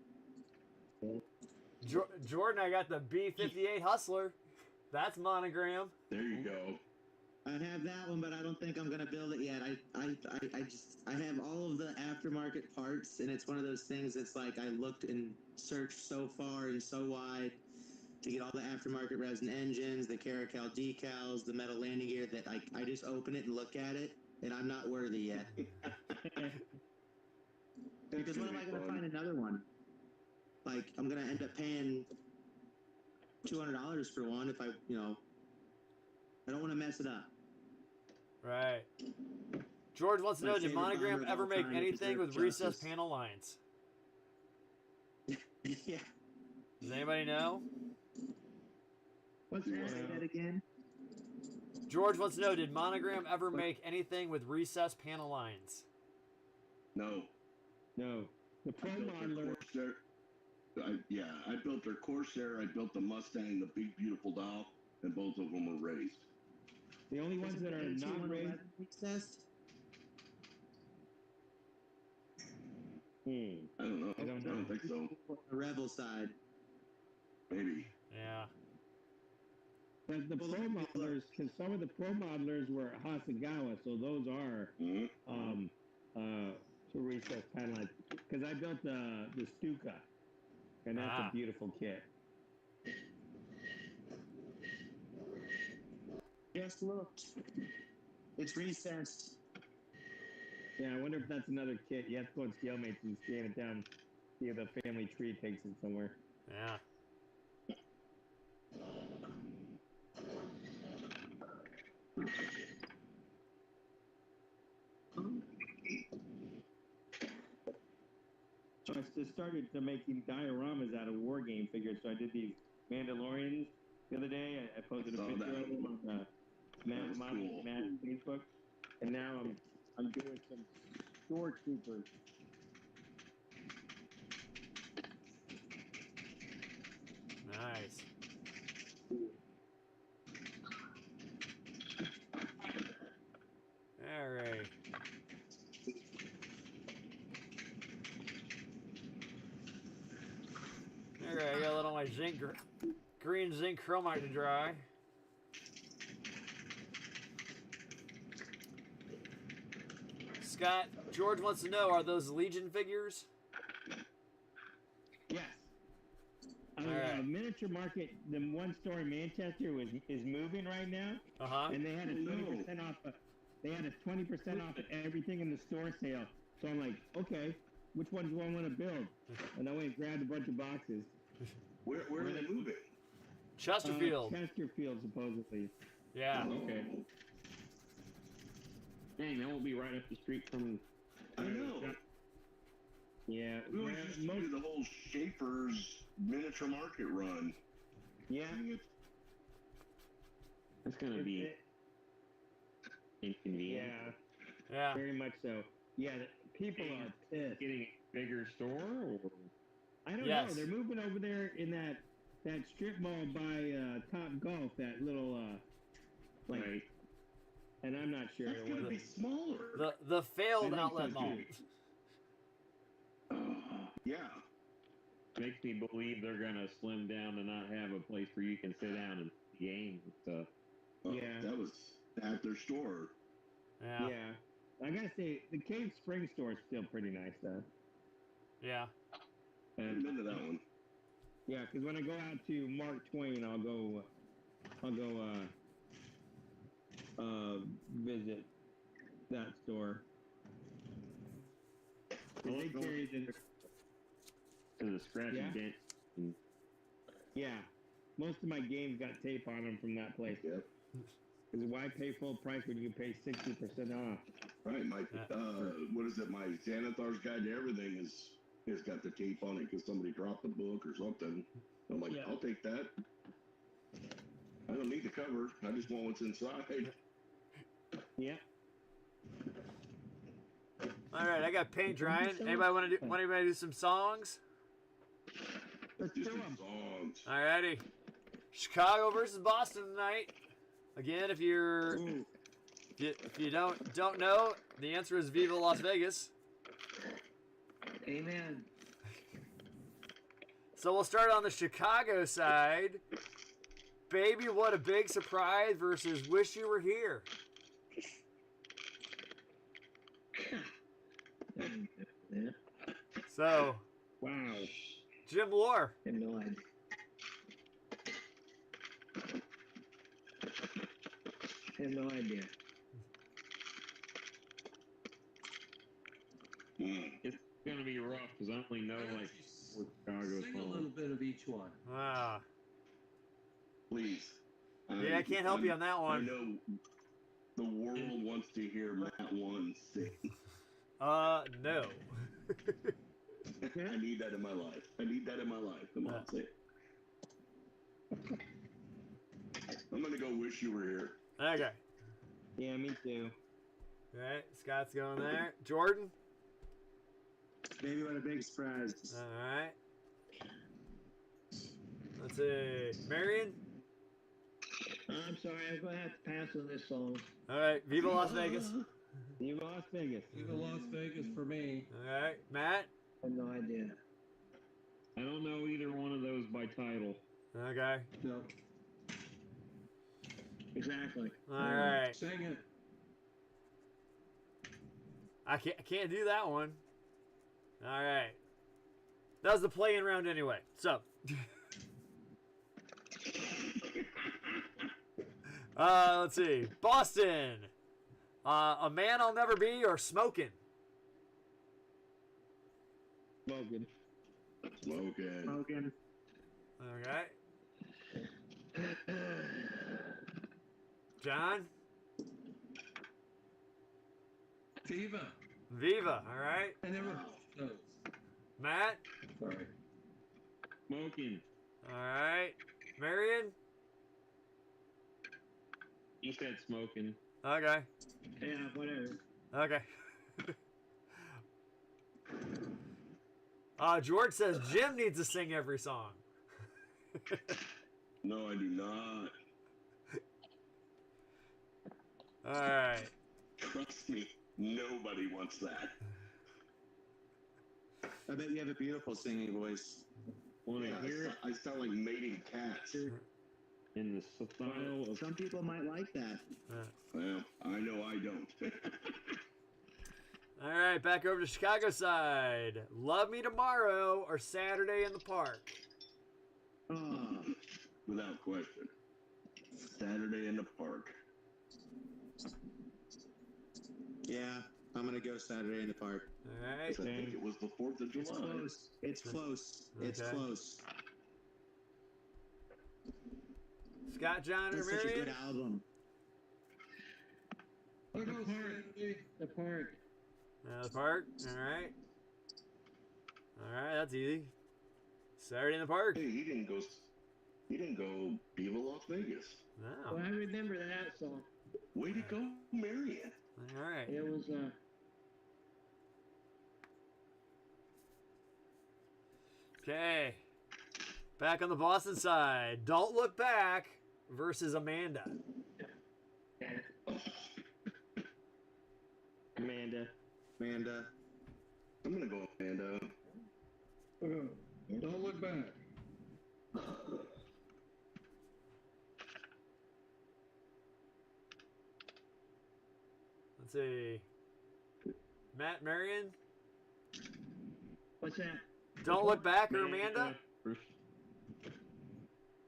A: Jordan, I got the B-58 Hustler. That's monogram.
B: There you go.
F: I have that one, but I don't think I'm gonna build it yet. I have all of the aftermarket parts, and it's one of those things that's like I looked and searched so far and so wide to get all the aftermarket resin engines, the Caracal decals, the metal landing gear that I just open it and look at it, and I'm not worthy yet. Because when am I gonna find another one? Like I'm gonna end up paying $200 for one if I don't want to mess it up.
A: Right. George wants to know,
F: My
A: did
F: favorite
A: Monogram
F: bomber of
A: ever
F: all
A: make
F: time,
A: anything with
F: Reserve
A: recessed
F: Justice.
A: panel lines?
F: Yeah.
A: Does anybody know?
E: What's
F: Say
E: that?
F: that again.
A: George wants to know, did Monogram ever make anything with recessed panel lines?
B: No.
D: No. The Pro
B: I built their
D: Modeler.
B: Corsair. I built their Corsair. I built the Mustang, the big beautiful doll, and both of them were raised.
D: The only ones that are not raised.
F: Recessed?
D: Hmm.
B: I don't know.
D: I don't know.
B: think so.
F: The Rebel side.
B: Maybe.
A: Yeah.
D: But the Pro Modelers, because some of the Pro Modelers were Hasegawa, so those are
B: Mhm.
D: to recess panel lines. Because I built the Stuka, and that's
A: Ah.
D: a beautiful kit.
F: Just looked. It's recessed.
D: Yeah, I wonder if that's another kit. You have to go on Scalemates and scan it down, see if the family tree takes it somewhere.
A: Yeah.
D: So I just started to making dioramas out of war game figures. So I did these Mandalorians the other day. I posted a
B: Saw
D: picture
B: that.
D: of them on
B: That was cool.
D: Matt's Facebook, and now I'm doing some Stormtroopers.
A: Nice. All right. All right, I gotta let all my green zinc chromite to dry. Scott, George wants to know, are those Legion figures?
D: Yes.
A: Alright.
D: Miniature Market, the one store in Manchester is moving right now,
A: Uh-huh.
D: and they had a
B: Oh, no.
D: 20% off. They had a 20% off everything in the store sale. So I'm like, okay, which one do I want to build? And I went and grabbed a bunch of boxes.
B: Where are they moving?
A: Chesterfield.
D: Chesterfield, supposedly.
A: Yeah.
G: Okay. Dang, that won't be right up the street from.
B: I know.
D: Yeah.
B: We always used to do the whole Schaefer's miniature market run.
D: Yeah.
B: Dang it.
G: That's gonna be inconvenient.
D: Yeah,
A: Yeah.
D: very much so. Yeah, people are pissed.
G: Getting a bigger store, or
D: I don't
A: Yes.
D: know. They're moving over there in that strip mall by Top Golf, that little like,
G: right?
D: and I'm not sure.
B: That's gonna
D: what
B: be smaller.
A: The failed
D: I think
A: outlet
D: so,
A: mall.
D: too.
B: Yeah.
G: Makes me believe they're gonna slim down and not have a place where you can sit down and game and stuff.
D: Yeah.
B: That was at their store.
A: Yeah.
D: Yeah. I gotta say, the Cave Spring store is still pretty nice, though.
A: Yeah.
B: I haven't been to that one.
D: Yeah, because when I go out to Mark Twain, I'll go visit that store. 'Cause they carry the,
G: To the scratch
D: Yeah.
G: and dent. And
D: yeah, most of my games got tape on them from that place.
B: Yep.
D: Because why pay full price when you can pay 60% off?
B: Right. My
A: Yeah.
B: what is it? My Xanathar's Guide to Everything has got the tape on it because somebody dropped the book or something. I'm like,
D: Yeah.
B: I'll take that. I don't need the cover. I just want what's inside.
D: Yeah.
A: All right, I got paint drying. Anybody want to do some songs?
D: Let's
B: Just
D: do
B: some
D: 'em.
B: songs.
A: Alrighty. Chicago versus Boston tonight. Again, if you don't know, the answer is Viva Las Vegas.
E: Amen.
A: So we'll start on the Chicago side. Baby, what a big surprise versus Wish You Were Here.
E: Yeah,
A: So,
D: Wow.
A: Jim Lohr.
E: I have no idea. I have no idea.
G: it's gonna be rough because I only know like where Chicago's
C: Sing a
G: from.
C: little bit of each one.
A: Ah.
B: Please.
A: Yeah, I can't help you on that
B: I
A: one.
B: know the world wants to hear Matt One sing.
A: No.
B: I need that in my life. Come on, say it. I'm gonna go Wish You Were Here.
A: Okay.
D: Yeah, me too.
A: All right. Scott's going there. Jordan.
F: Maybe what a big surprise.
A: All right. Let's see. Marion.
E: I'm sorry, I'm gonna have to pass on this song.
A: All right. Viva Las Vegas.
D: Viva Las Vegas.
C: Viva Las Vegas for me.
A: All right. Matt.
E: I have no idea.
G: I don't know either one of those by title.
A: Okay.
C: No.
E: Exactly.
A: All right.
C: Sing it.
A: I can't do that one. All right. That was the play-in round anyway. So. Let's see. Boston. A Man I'll Never Be or Smoking?
D: Smoking.
B: Smoking.
F: Smoking.
A: Okay. John?
C: Viva.
A: Viva. All right.
C: I never. No.
A: Matt?
C: Sorry.
G: Smoking.
A: All right. Marion?
G: He said smoking.
A: Okay.
E: Yeah, whatever.
A: Okay. George says Jim needs to sing every song.
B: No, I do not.
A: All right.
B: Trust me, nobody wants that.
F: I bet you have a beautiful singing voice.
G: Want to
B: Yeah,
G: hear it
B: I sound like mating cats.
G: in the style of
F: Some people might like that.
B: Well, I know I don't.
A: All right, back over to Chicago side. Love Me Tomorrow or Saturday in the Park?
F: Oh,
B: Without question. Saturday in the park.
F: yeah. I'm gonna go Saturday in the park.
A: All right.
B: 'Cause I think it was the 4th of
F: It's
B: July.
F: close. It's close. It's
A: Okay.
F: close.
A: Scott, John, or
F: It's such a
A: Marion?
F: good album.
C: I'll go Saturday.
E: The park.
A: The Park. All right. All right, that's easy. Saturday in the Park.
B: Hey, he didn't go Viva Las Vegas.
A: No.
E: Well, I remember that song.
B: Way to go, Marion.
A: All right.
E: It was
A: Okay. Back on the Boston side. Don't Look Back versus Amanda.
D: Amanda.
F: Amanda.
B: I'm gonna go Amanda.
C: Don't look back.
A: Let's see. Matt, Marion.
E: what's that?
A: Don't Look Back or Amanda?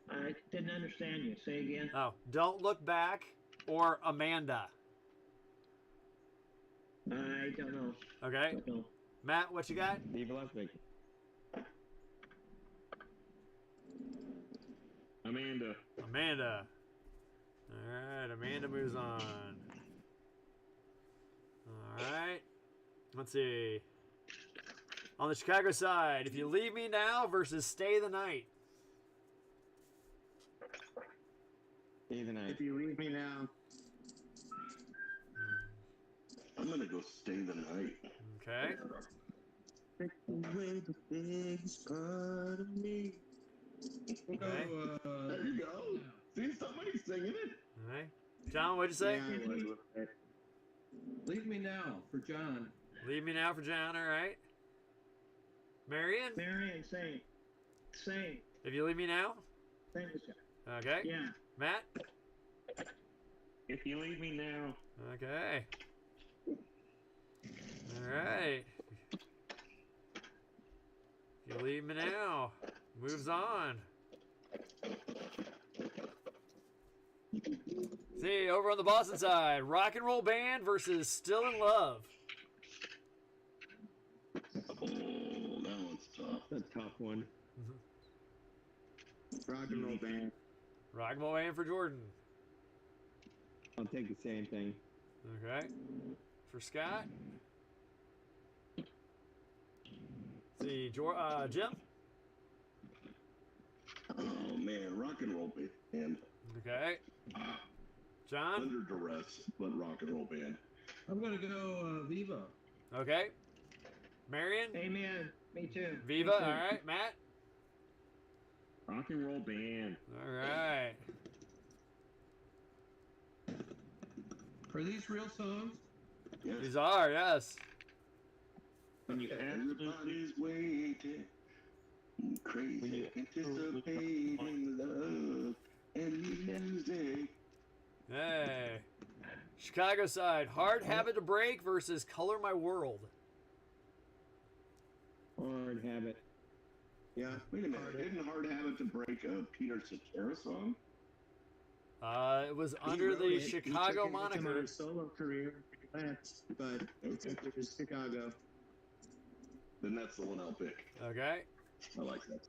E: I didn't understand you. Say again.
A: Oh, Don't Look Back or Amanda.
E: I don't know.
A: Okay.
E: Don't know.
A: Matt, what you got?
D: Viva Las Vegas.
G: Amanda.
A: Amanda. All right, Amanda moves on. All right. Let's see. On the Chicago side, If You Leave Me Now versus Stay the Night.
D: Stay the night.
F: If you leave me now,
B: I'm gonna go stay the night.
A: Okay.
F: take away the biggest part of me.
C: We'll go.
B: There you go. See, somebody's singing it.
A: All right. John, what'd you say?
F: Yeah, I was with it.
C: Leave me now for John.
A: Leave Me Now for John, all right. Marion,
E: Marion, same. Same.
A: If You Leave Me Now?
E: Same as that.
A: Okay.
E: Yeah.
A: Matt?
G: If you leave me now.
A: Okay. All right. If You Leave Me Now. Moves on. See, over on the Boston side, Rock and Roll Band versus Still in Love.
B: Oh, that one's tough.
D: That's a tough one.
F: Rock and roll band.
A: Rock and Roll Band for Jordan.
D: I'll take the same thing.
A: Okay. For Scott. See, Jim.
B: Oh man, rock and roll band.
A: Okay. John?
B: under duress, but rock and roll band.
C: I'm gonna go Viva.
A: Okay. Marion?
E: Amen. Me too.
A: Viva.
E: Me too.
A: All right. Matt?
G: Rock and roll band.
A: All right.
C: Are these real songs?
B: Yes.
A: These are, yes.
G: When you absolutely
B: Everybody's waiting, crazy, anticipating love and music.
A: Hey. Chicago side. Hard Habit to Break versus Color My World.
D: Hard Habit.
F: Yeah.
B: Wait a minute, didn't Hard Habit to Break a Peter Cetera song?
A: It was
F: He
A: under
F: wrote
A: the
F: it. He took
A: Chicago
F: it with him on
A: moniker.
F: his solo career, but it's Chicago.
B: Then that's the one I'll pick.
A: Okay.
B: I like that.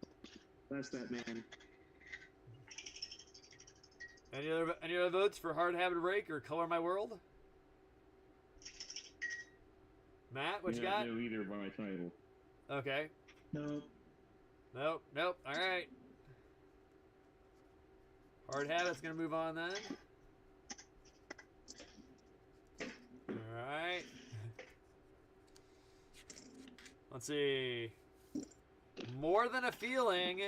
F: That's that man.
A: Any other votes for Hard Habit to Break or Color My World? Matt, what you
G: do
A: got?
G: not know either by title.
A: Okay.
F: No.
A: Nope. All right. Hard Habit's gonna move on then. All right. Let's see. More Than a Feeling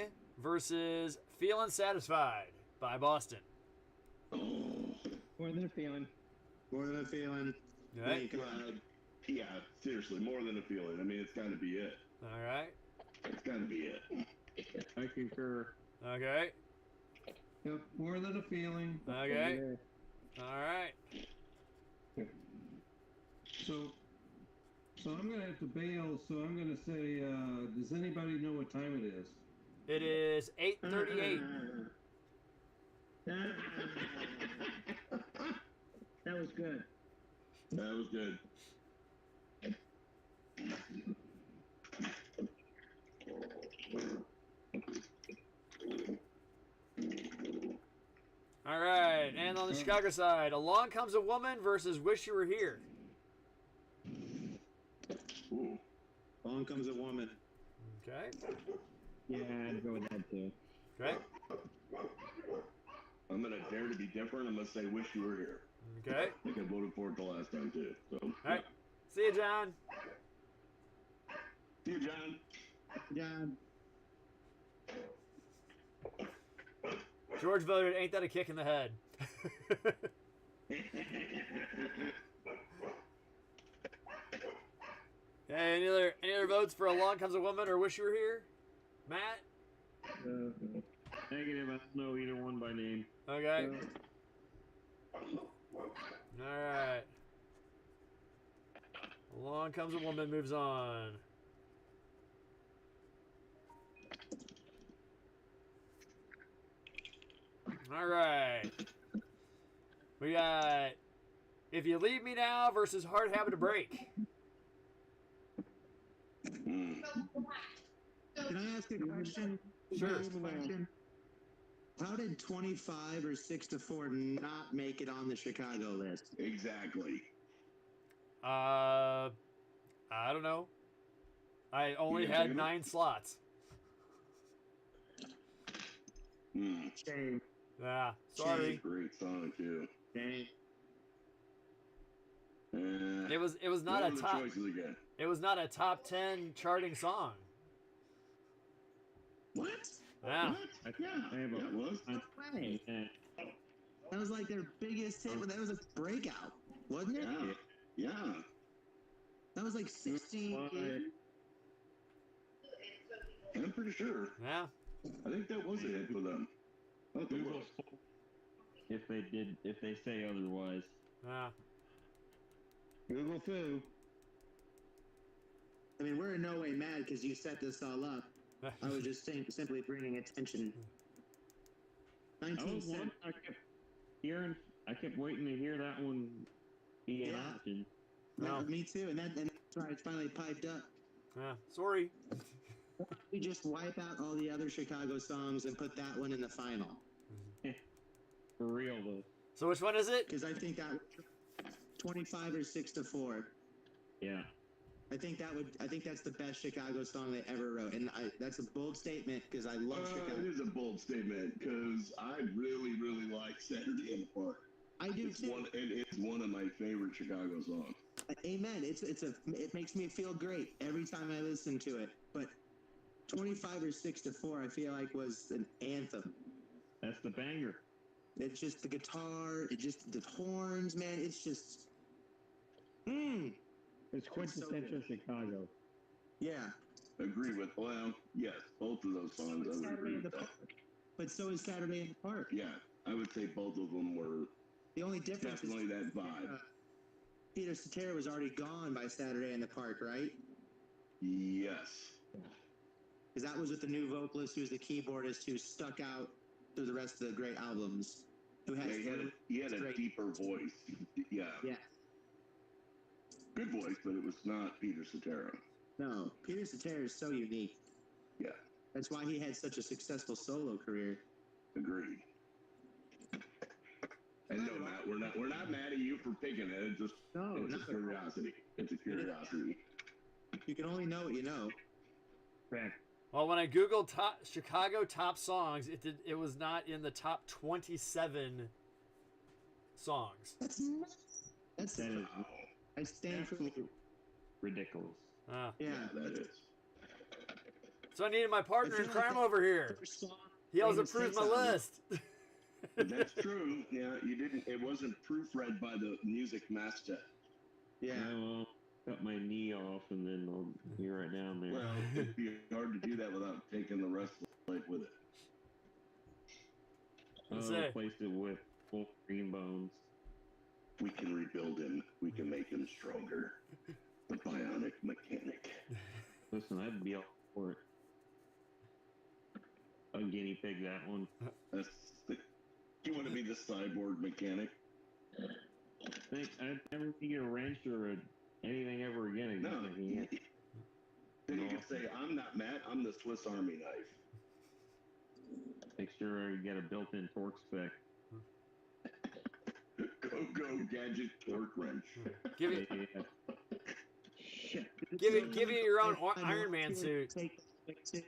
A: versus Feeling Satisfied by Boston.
B: Oh,
D: More than a feeling.
F: More than a feeling.
A: All right.
F: Thank God.
B: yeah, seriously, more than a feeling. I mean, it's got to be it.
A: All right.
B: It's got to be it.
G: I concur.
A: Okay.
C: Yep, More Than a Feeling.
A: Okay.
D: Yeah.
A: All right.
C: So I'm gonna have to bail. So I'm gonna say, does anybody know what time it is?
A: It is 8:38.
E: That was good.
B: That was good.
A: All right. And on the Chicago side, Along Comes a Woman versus Wish You Were Here.
B: Ooh.
F: Along comes a woman.
A: Okay.
D: Yeah, I'd go with that too.
A: Okay.
B: I'm gonna dare to be different. I'm gonna say "Wish You Were Here."
A: Okay.
B: I think I voted for it the last time too. So.
A: All right. See you, John.
B: See you, John.
F: John.
A: George voted, ain't that a kick in the head? Hey, any other votes for Along Comes a Woman or Wish You Were Here? Matt?
G: Negative. I don't know either one by name.
A: Okay. Alright. Along Comes a Woman moves on. Alright. We got If You Leave Me Now versus Hard Habit to Break.
B: Mm.
F: Can I ask a question?
A: Sure.
F: Can I ask a question? How did 25 or 6 to 4 not make it on the Chicago list?
B: Exactly.
A: I don't know. I only
B: You
A: had
B: didn't?
A: 9 slots.
B: Mm.
F: Shame.
A: Yeah, sorry.
B: Great song too.
F: Shame.
A: It was not
B: one
A: a
B: of the
A: top.
B: choices again.
A: It was not a top 10 charting song.
F: What?
A: Yeah.
B: What?
G: I have a-
B: Yeah, it was.
F: No way.
G: Yeah.
F: That was like their biggest hit, but that was a breakout, wasn't it?
B: Yeah. Yeah.
F: That was like 60.
B: I'm pretty sure.
A: Yeah.
B: I think that was a hit for them. I thought it
G: Google
B: was.
G: if they say otherwise.
A: Yeah.
D: Google Foo.
F: I mean, we're in no way mad because you set this all up. I was just simply bringing attention.
G: I was
F: 1970.
G: one. I kept waiting to hear that one be an
F: Yeah.
G: option.
A: No.
F: Me too, and that's why it finally piped up.
A: Yeah. Sorry.
F: We just wipe out all the other Chicago songs and put that one in the final.
G: For real though.
A: So which one is it?
F: Because I think that 25 or 6 to 4.
G: Yeah.
F: I think that's the best Chicago song they ever wrote, and that's a bold statement because I love
B: It
F: Chicago.
B: is a bold statement because I really, really like Saturday in the Park.
F: I do
B: It's
F: too.
B: it's one of my favorite Chicago songs.
F: Amen. It makes me feel great every time I listen to it. But 25 or 6 to 4, I feel like was an anthem.
G: That's the banger.
F: It's just the guitar, the horns, man. It's just,
D: It's quintessential Chicago.
F: yeah.
B: Agree with, well, yes, both of those songs I would
E: Saturday
B: agree
E: in the
B: with that.
E: Park.
F: But so is Saturday in the Park.
B: Yeah, I would say both of them were
F: The only difference
B: definitely
F: is
B: that vibe.
F: Peter Cetera was already gone by Saturday in the Park, right?
B: Yes.
F: Because that was with the new vocalist who was the keyboardist who stuck out through the rest of the great albums. Who has
B: He had a
F: great-
B: deeper voice. Yeah.
F: Yeah.
B: Good voice, but it was not Peter Cetera.
F: No, Peter Cetera is so unique.
B: Yeah.
F: That's why he had such a successful solo career.
B: Agreed. And no, Matt, we're not mad at you for picking it. It's just
F: No,
B: it's a
F: not at all.
B: curiosity. It's a curiosity.
F: You can only know what you know.
G: Correct.
A: Well, when I googled Chicago top songs, it was not in the top 27 songs.
F: That's nuts. That's
G: That is
B: Wow.
F: I stand for
G: ridiculous.
A: Ah.
F: yeah.
B: Yeah, that is.
A: So I needed my partner
F: I
A: in
F: feel like
A: crime
F: the
A: over here.
F: first song
A: He also
F: famous
A: approved my
F: Six album.
A: list.
B: That's true. Yeah, you didn't. It wasn't proofread by the music master.
F: Yeah.
G: I'll cut my knee off and then I'll be right down there.
B: Well, it'd be hard to do that without taking the rest of the plate with it.
G: I'll
A: Say.
G: replace it with full green bones.
B: We can rebuild him. We can make him stronger. The bionic mechanic.
G: Listen, I'd be all for it. I'll guinea pig that one.
B: That's the, you want to be the cyborg mechanic?
G: I'd never get a wrench or anything ever again.
B: No.
G: Again.
B: Then you can say, "I'm not Matt. I'm the Swiss Army knife."
G: Make sure I get a built-in torque spec.
B: Go gadget torque wrench.
A: give it,
G: Yeah.
E: Shit.
A: give it your own
F: I know
A: Iron Man
F: it's
A: suit.
F: take it too.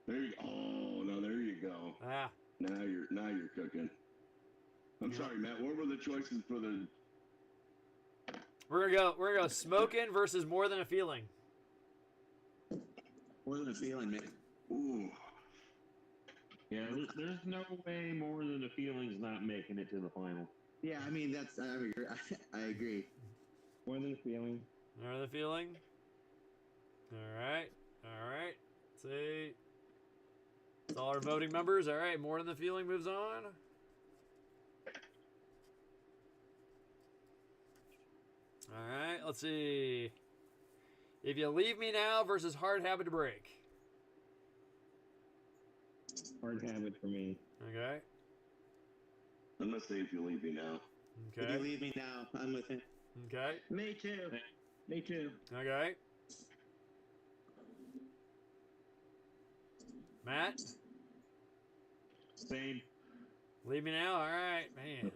B: There you go. Oh no, there you go.
A: Ah,
B: Now you're cooking. I'm sorry, Matt. What were the choices for the?
A: we're gonna go smoking versus more than a feeling.
F: More than a feeling, man.
B: Ooh,
G: Yeah, there's no way more than the feeling's not making it to the final.
F: Yeah, I mean that's I agree. I agree.
D: More than a feeling.
A: More than a feeling. All right. Let's see. It's all our voting members. All right. More than the feeling moves on. All right. Let's see. If You Leave Me Now versus Hard Habit to Break.
D: Hard habit for me.
A: Okay.
B: I'm gonna say If You Leave Me Now.
F: If
A: Okay.
F: you leave me now, I'm with him.
A: Okay.
E: Me too. Me too.
A: Okay. Matt,
G: Same.
A: leave me now. All right, man.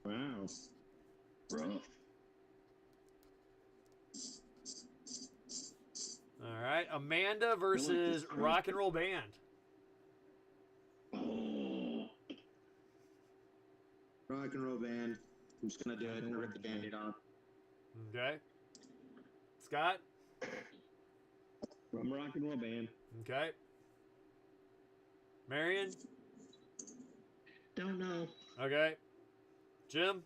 D: Wow.
B: Rough.
A: All right, Amanda versus
B: crazy.
A: Rock and Roll Band.
B: Oh,
F: Rock and roll band. I'm just gonna do it and rip the band-aid off.
A: Okay. Scott.
D: From Rock and Roll Band.
A: Okay. Marion.
E: Don't know.
A: Okay. Jim.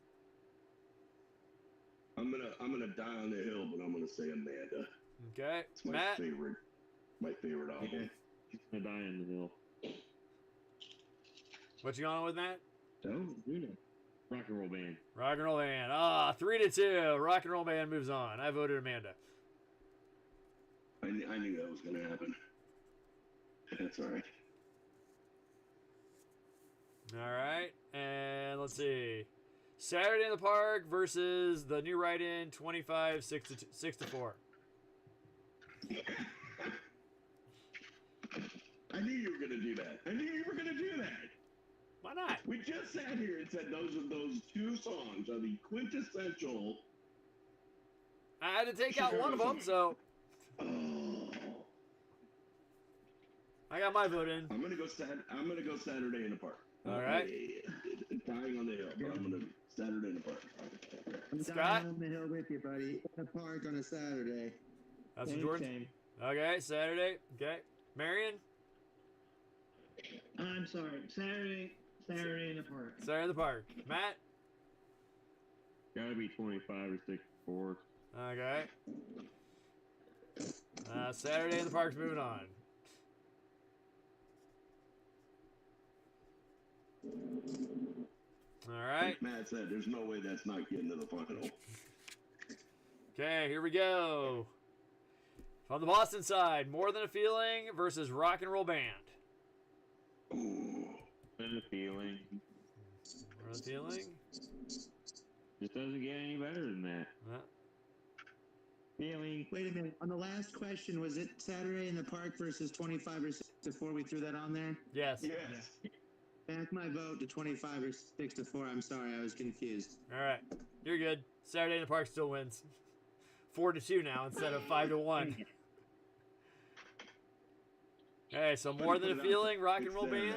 B: I'm gonna die on the hill, but I'm gonna say Amanda.
A: Okay.
B: It's my
A: Matt.
B: favorite. My favorite album.
G: He's gonna die on the hill.
A: What you going with, Matt?
D: Don't do that.
G: Rock and roll band.
A: Rock and Roll Band. 3-2. Rock and Roll Band moves on. I voted Amanda.
B: I knew that was gonna happen. That's all right.
A: All right. And let's see. Saturday in the Park versus the new write-in 25 6 to 4.
B: I knew you were gonna do that. I knew you were gonna do that.
A: Why not?
B: We just sat here and said those two songs are the quintessential.
A: I had to take out one of them, so
B: Oh,
A: I got my vote in.
B: I'm gonna go Saturday in the Park.
A: All right.
B: dying on the hill, but I'm gonna Saturday in the park.
F: I'm
A: Scott?
F: dying on the hill with you, buddy. In the park on a Saturday.
A: That's what
D: Same,
A: Jordan.
D: same.
A: Okay, Saturday. Okay, Marion.
E: I'm sorry. Saturday in the park.
A: Saturday in the park. Matt.
G: Gotta be 25 or 64.
A: Okay. Saturday in the park's moving on. All right.
B: Like Matt said, there's no way that's not getting to the final.
A: Okay, here we go. On the Boston side, More Than a Feeling versus Rock and Roll Band.
B: Ooh.
G: And the feeling
A: More Than a Feeling.
G: just doesn't get any better than that.
D: Feeling.
F: Wait a minute. On the last question, was it Saturday in the park versus 25 or 64? We threw that on there.
A: Yes.
B: Yes.
F: Back my vote to 25 or 64. I'm sorry, I was confused.
A: All right, you're good. Saturday in the park still wins. 4-2 now instead of 5-1. Okay, so More Than a Feeling, Rock and Roll Band.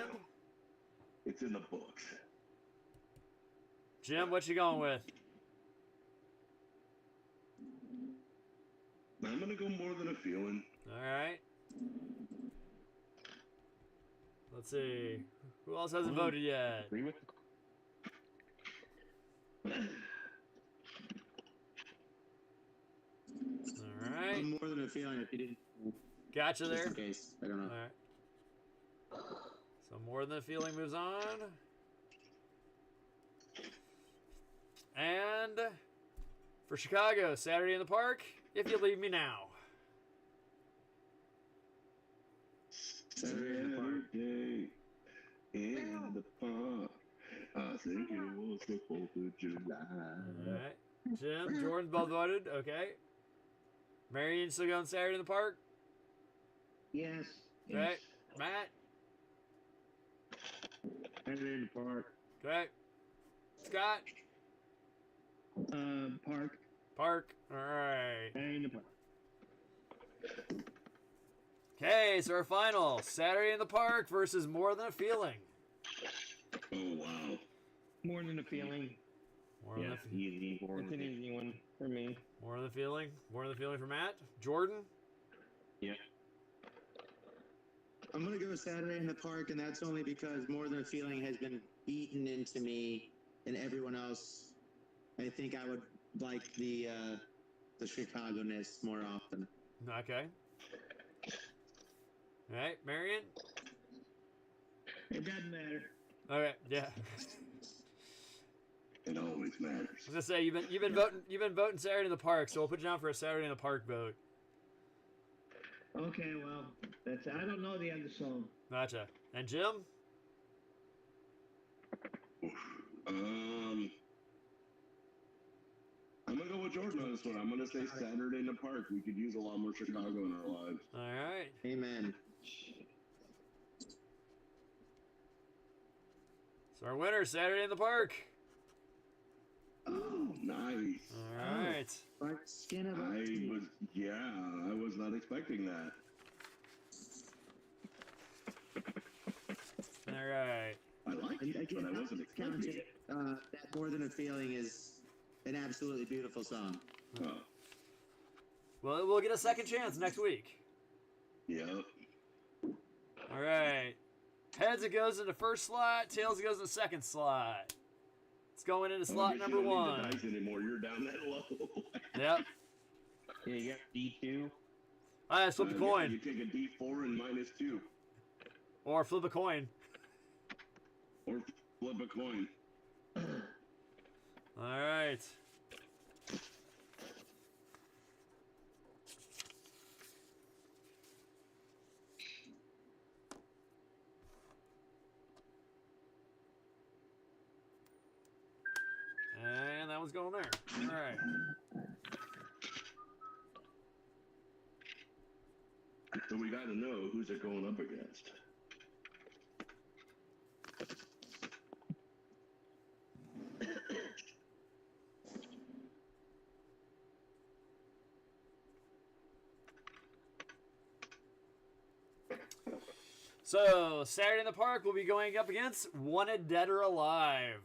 B: It's in the books.
A: Jim, what you going with?
B: I'm gonna go More Than a Feeling.
A: All right. Let's see. Who else hasn't voted yet?
G: Agree with
A: All right.
F: I'm more than a feeling if you didn't.
A: Gotcha
F: Just
A: there.
F: in case. I don't know.
A: All right. So More Than a Feeling moves on. And for Chicago, Saturday in the Park, If You Leave Me Now.
B: Saturday in the park. In the park. I think it was the 4th of July.
A: All right. Jim, Jordan, both voted. Okay. Marion still going Saturday in the Park?
E: Yes.
A: Okay.
E: Yes.
A: Matt?
G: Saturday in the park.
A: Okay. Scott?
D: Park.
A: Park. All right.
D: Saturday in the park.
A: Okay, so our final Saturday in the Park versus More Than a Feeling.
B: Oh, wow.
D: More than a feeling.
A: More than
G: Yeah,
A: a fe-
G: easy. More
D: It's an easy one for me.
A: More than a feeling. More than a feeling for Matt. Jordan.
G: Yeah.
F: I'm gonna go Saturday in the park, and that's only because More Than a Feeling has been beaten into me and everyone else. I think I would like the Chicago-ness more often.
A: Okay. All right, Marion.
E: It doesn't matter.
A: Okay, yeah.
B: It always matters.
A: I was gonna say you've been voting Saturday in the Park, so we'll put you down for a Saturday in the Park vote.
E: Okay, well, that's I don't know the other song.
A: Gotcha. And Jim.
B: I'm gonna go with Jordan on this one. I'm gonna say Saturday in the park. We could use a lot more Chicago in our lives.
A: All right.
F: Amen.
A: So our winner, Saturday in the Park.
B: Oh, nice.
A: All right.
F: Like skin of
B: I
F: a teeth.
B: was not expecting that.
A: All right.
B: I like it, but I wasn't expecting it.
F: That More Than a Feeling is an absolutely beautiful song.
B: Oh,
A: Well, we'll get a second chance next week.
B: yep.
A: All right. Heads, it goes in the first slot. Tails, it goes in the second slot. It's going into slot number
B: You don't need
A: one.
B: the dice anymore. You're down that low.
A: Yep.
G: Yeah, you got D2.
A: All right, flip a coin.
B: You take a D4 and -2,
A: Or flip a coin.
B: or flip a coin.
A: All right. And that one's going there. All right.
B: So we got to know who's it going up against.
A: So, Saturday in the Park will be going up against Wanted Dead or Alive.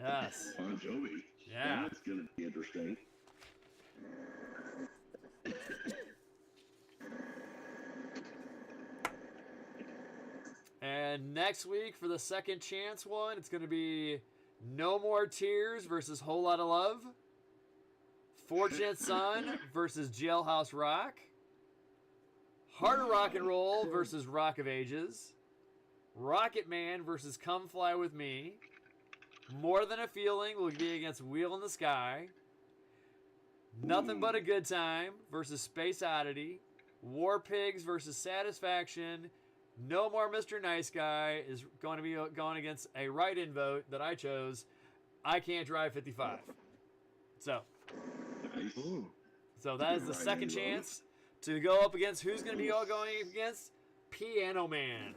A: Yes.
B: Bon Jovi.
A: Yeah.
B: That's gonna be interesting.
A: And next week for the second chance one, it's going to be No More Tears versus Whole Lotta Love. Fortunate Son versus Jailhouse Rock. Harder Rock and Roll versus Rock of Ages. Rocket Man versus Come Fly With Me. More Than a Feeling will be against Wheel in the Sky. Nothing But a Good Time versus Space Oddity. War Pigs versus Satisfaction. No More Mr. Nice Guy is going to be going against a write-in vote that I chose. I Can't Drive 55. So
B: Nice.
A: that is the second chance to go up against who's going to be all going against Piano Man.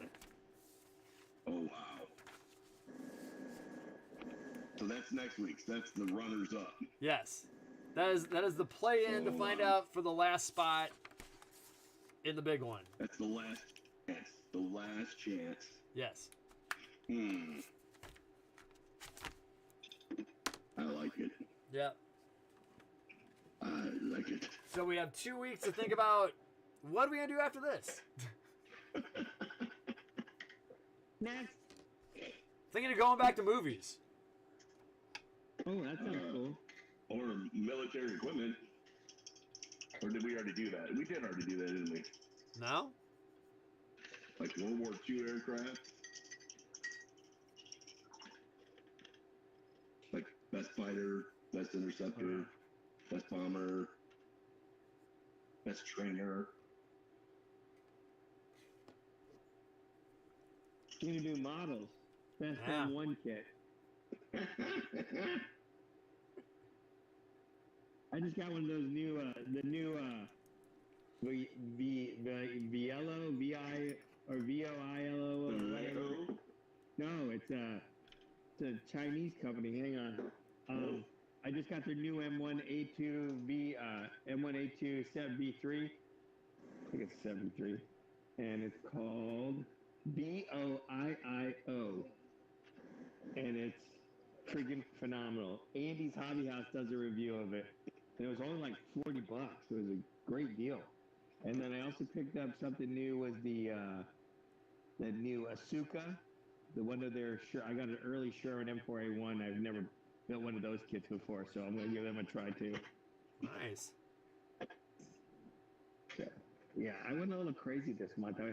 B: Oh wow. So that's next week's. That's the runners up.
A: Yes. That is the play-in to find out for the last spot in the big one.
B: That's the last chance. The last chance.
A: Yes.
B: I like it.
A: Yep.
B: I like it.
A: So we have 2 weeks to think about what are we going to do after this.
D: Next.
A: Thinking of going back to movies.
D: Oh, that sounds cool.
B: Or military equipment. Or did we already do that? We did already do that, didn't we?
A: No?
B: Like World War II aircraft. Like best fighter, best interceptor, best bomber, best trainer.
D: You can do models. Best
A: Yeah.
D: M1 kit. I just got one of those new, Viello, V-I, or V-O-I-L-O, or whatever. No, it's a Chinese company. Hang on. I just got their new M1A2 M1A2 7B3. I think it's 73. And it's called BOIIO. And it's freaking phenomenal. Andy's Hobby House does a review of it. And it was only like $40. It was a great deal. And then I also picked up something new was the new Asuka. The one of their I got an early Sherman M4A1. I've never built one of those kits before, so I'm gonna give them a try too.
A: Nice.
D: Yeah, I went a little crazy this month. My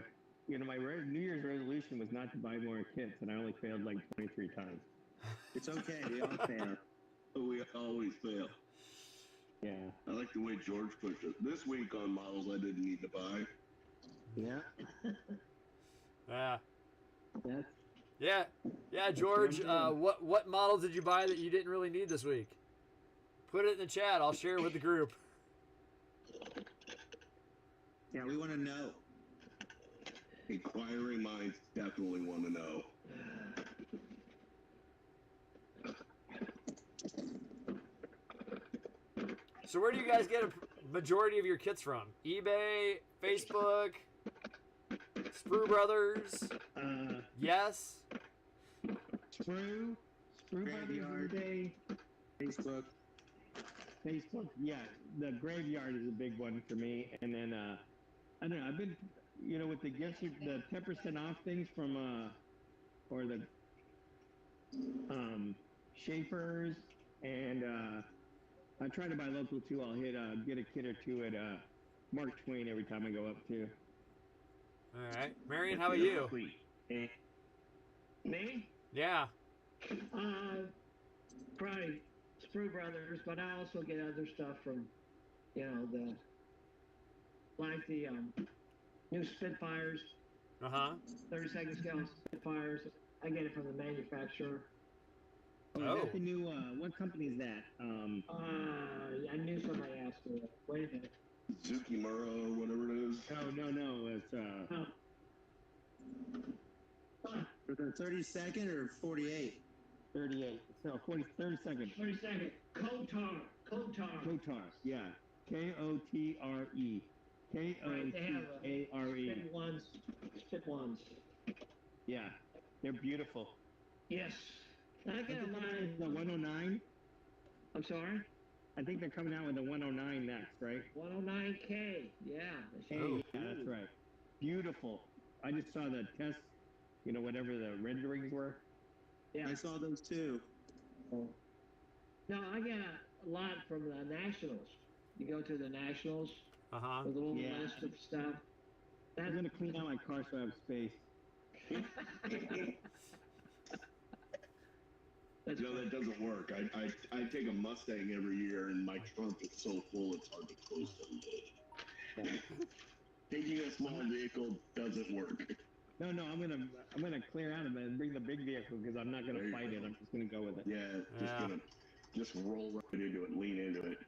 D: New Year's resolution was not to buy more kits, and I only failed like 23 times.
F: It's okay. We all fail.
B: We always fail.
D: Yeah.
B: I like the way George pushed it. This week on models I didn't need to buy.
D: Yeah.
A: Yeah.
D: That's
A: Yeah, George, what models did you buy that you didn't really need this week? Put it in the chat. I'll share it with the group.
F: Yeah, we want to know.
B: Inquiring minds definitely want to know.
A: So where do you guys get a majority of your kits from? eBay, Facebook, Sprue Brothers? Yes.
D: Sprue Brothers
F: Graveyard.
D: eBay,
F: Facebook.
D: Facebook. Yeah, the Graveyard is a big one for me. And then I don't know. I've been, with the gifts, the 10% off things from or the Schaefer's, and I try to buy local too. I'll get a kit or two at Mark Twain every time I go up too.
A: All right. Marion, how about you?
E: Me?
A: Yeah.
E: Probably Sprue Brothers, but I also get other stuff from, the new Spitfires,
A: Uh-huh.
E: 32nd scale Spitfires. I get it from the manufacturer.
D: Oh, is that the new? What company is that?
E: I knew somebody asked me that. Wait a minute.
B: Zukimura or whatever it is.
D: No. It's
F: For the 32nd or 48?
D: 38. No, 32nd.
E: 32nd. Kotar.
D: Kotar. Yeah. Kotre.
E: Right, they have
D: Kotere.
E: Spit ones.
D: Yeah, they're beautiful.
E: Yes. I
D: Aren't
E: got
D: they
E: a lot
D: coming out with the
E: of.
D: 109?
E: I'm sorry.
D: I think they're coming out with the 109 next, right?
E: 109K. Yeah.
D: Hey,
A: Ooh.
D: yeah, that's right. Beautiful. I just saw the test, whatever the renderings were.
E: Yeah.
F: I saw those too.
E: No, I got a lot from the Nationals. You go to the Nationals
A: Uh huh.
E: with a little
D: Yeah.
E: list of stuff.
D: I'm gonna clean out my car so I have space.
E: That's
B: No, that doesn't work. I take a Mustang every year, and my trunk is so full it's hard to close the lid. Taking a small vehicle doesn't work.
D: No, I'm gonna clear out of it and bring the big vehicle because I'm not gonna
B: There you
D: fight it.
B: go.
D: I'm just gonna go with it.
B: Yeah,
A: Yeah.
B: just roll right into it, lean into it.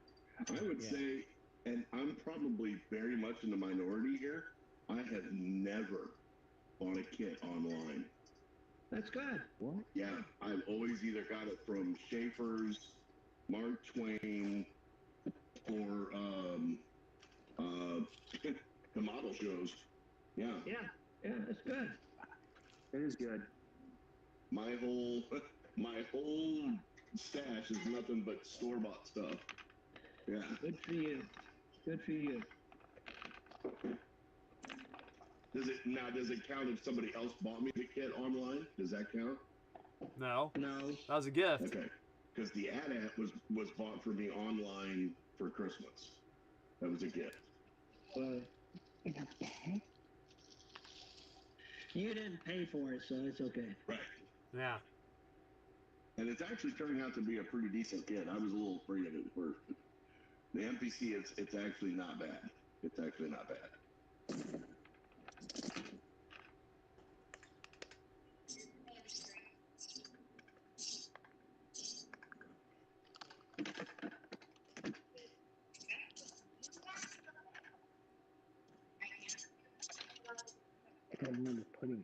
B: I would
D: Yeah.
B: say, and I'm probably very much in the minority here. I have never bought a kit online.
E: That's good.
D: What?
B: Yeah, I've always either got it from Schaefer's, Mark Twain, or the model shows. Yeah,
E: Yeah, that's good.
F: It is good.
B: my whole stash is nothing but store bought stuff. Yeah.
E: Good for you. Good for you.
B: Does it count if somebody else bought me the kit online? Does that count?
A: No,
F: No.
A: that was a gift.
B: Okay. Because the AT-AT was bought for me online for Christmas. That was a gift.
E: You didn't pay for it, so it's okay.
B: Right.
A: Yeah.
B: And it's actually turning out to be a pretty decent kit. I was a little afraid of it at first. But the MPC, it's actually not bad. It's actually not bad.
D: I can't remember putting.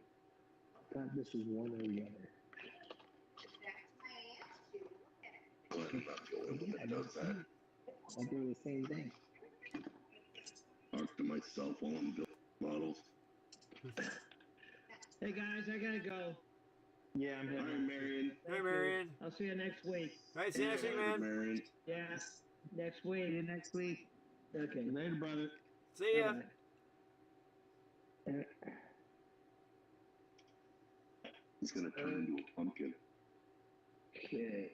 D: I thought this was one or the other.
B: Glad I'm not the only one that does that.
D: I do the same thing.
B: Talk to myself while I'm building models.
E: Hey guys, I gotta go.
D: Yeah, I'm
B: All right,
D: heading.
B: Marion.
A: Hey, Marion.
E: I'll see you next week.
A: All right, see you next week, man.
B: Marion.
E: Yeah, next
F: See
E: week.
F: you next week.
E: Okay.
D: Later, brother.
A: See ya.
E: Bye-bye.
B: He's gonna turn into a pumpkin.
E: Okay.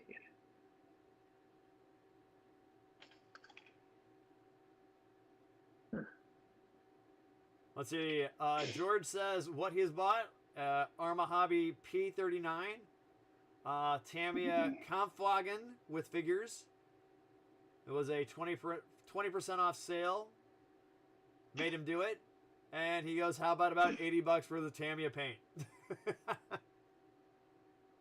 A: Let's see. George says what he's bought. Arma Hobby P39. Tamiya Kampfwagen with figures. It was a 20% off sale. Made him do it. And he goes, how about $80 for the Tamiya paint?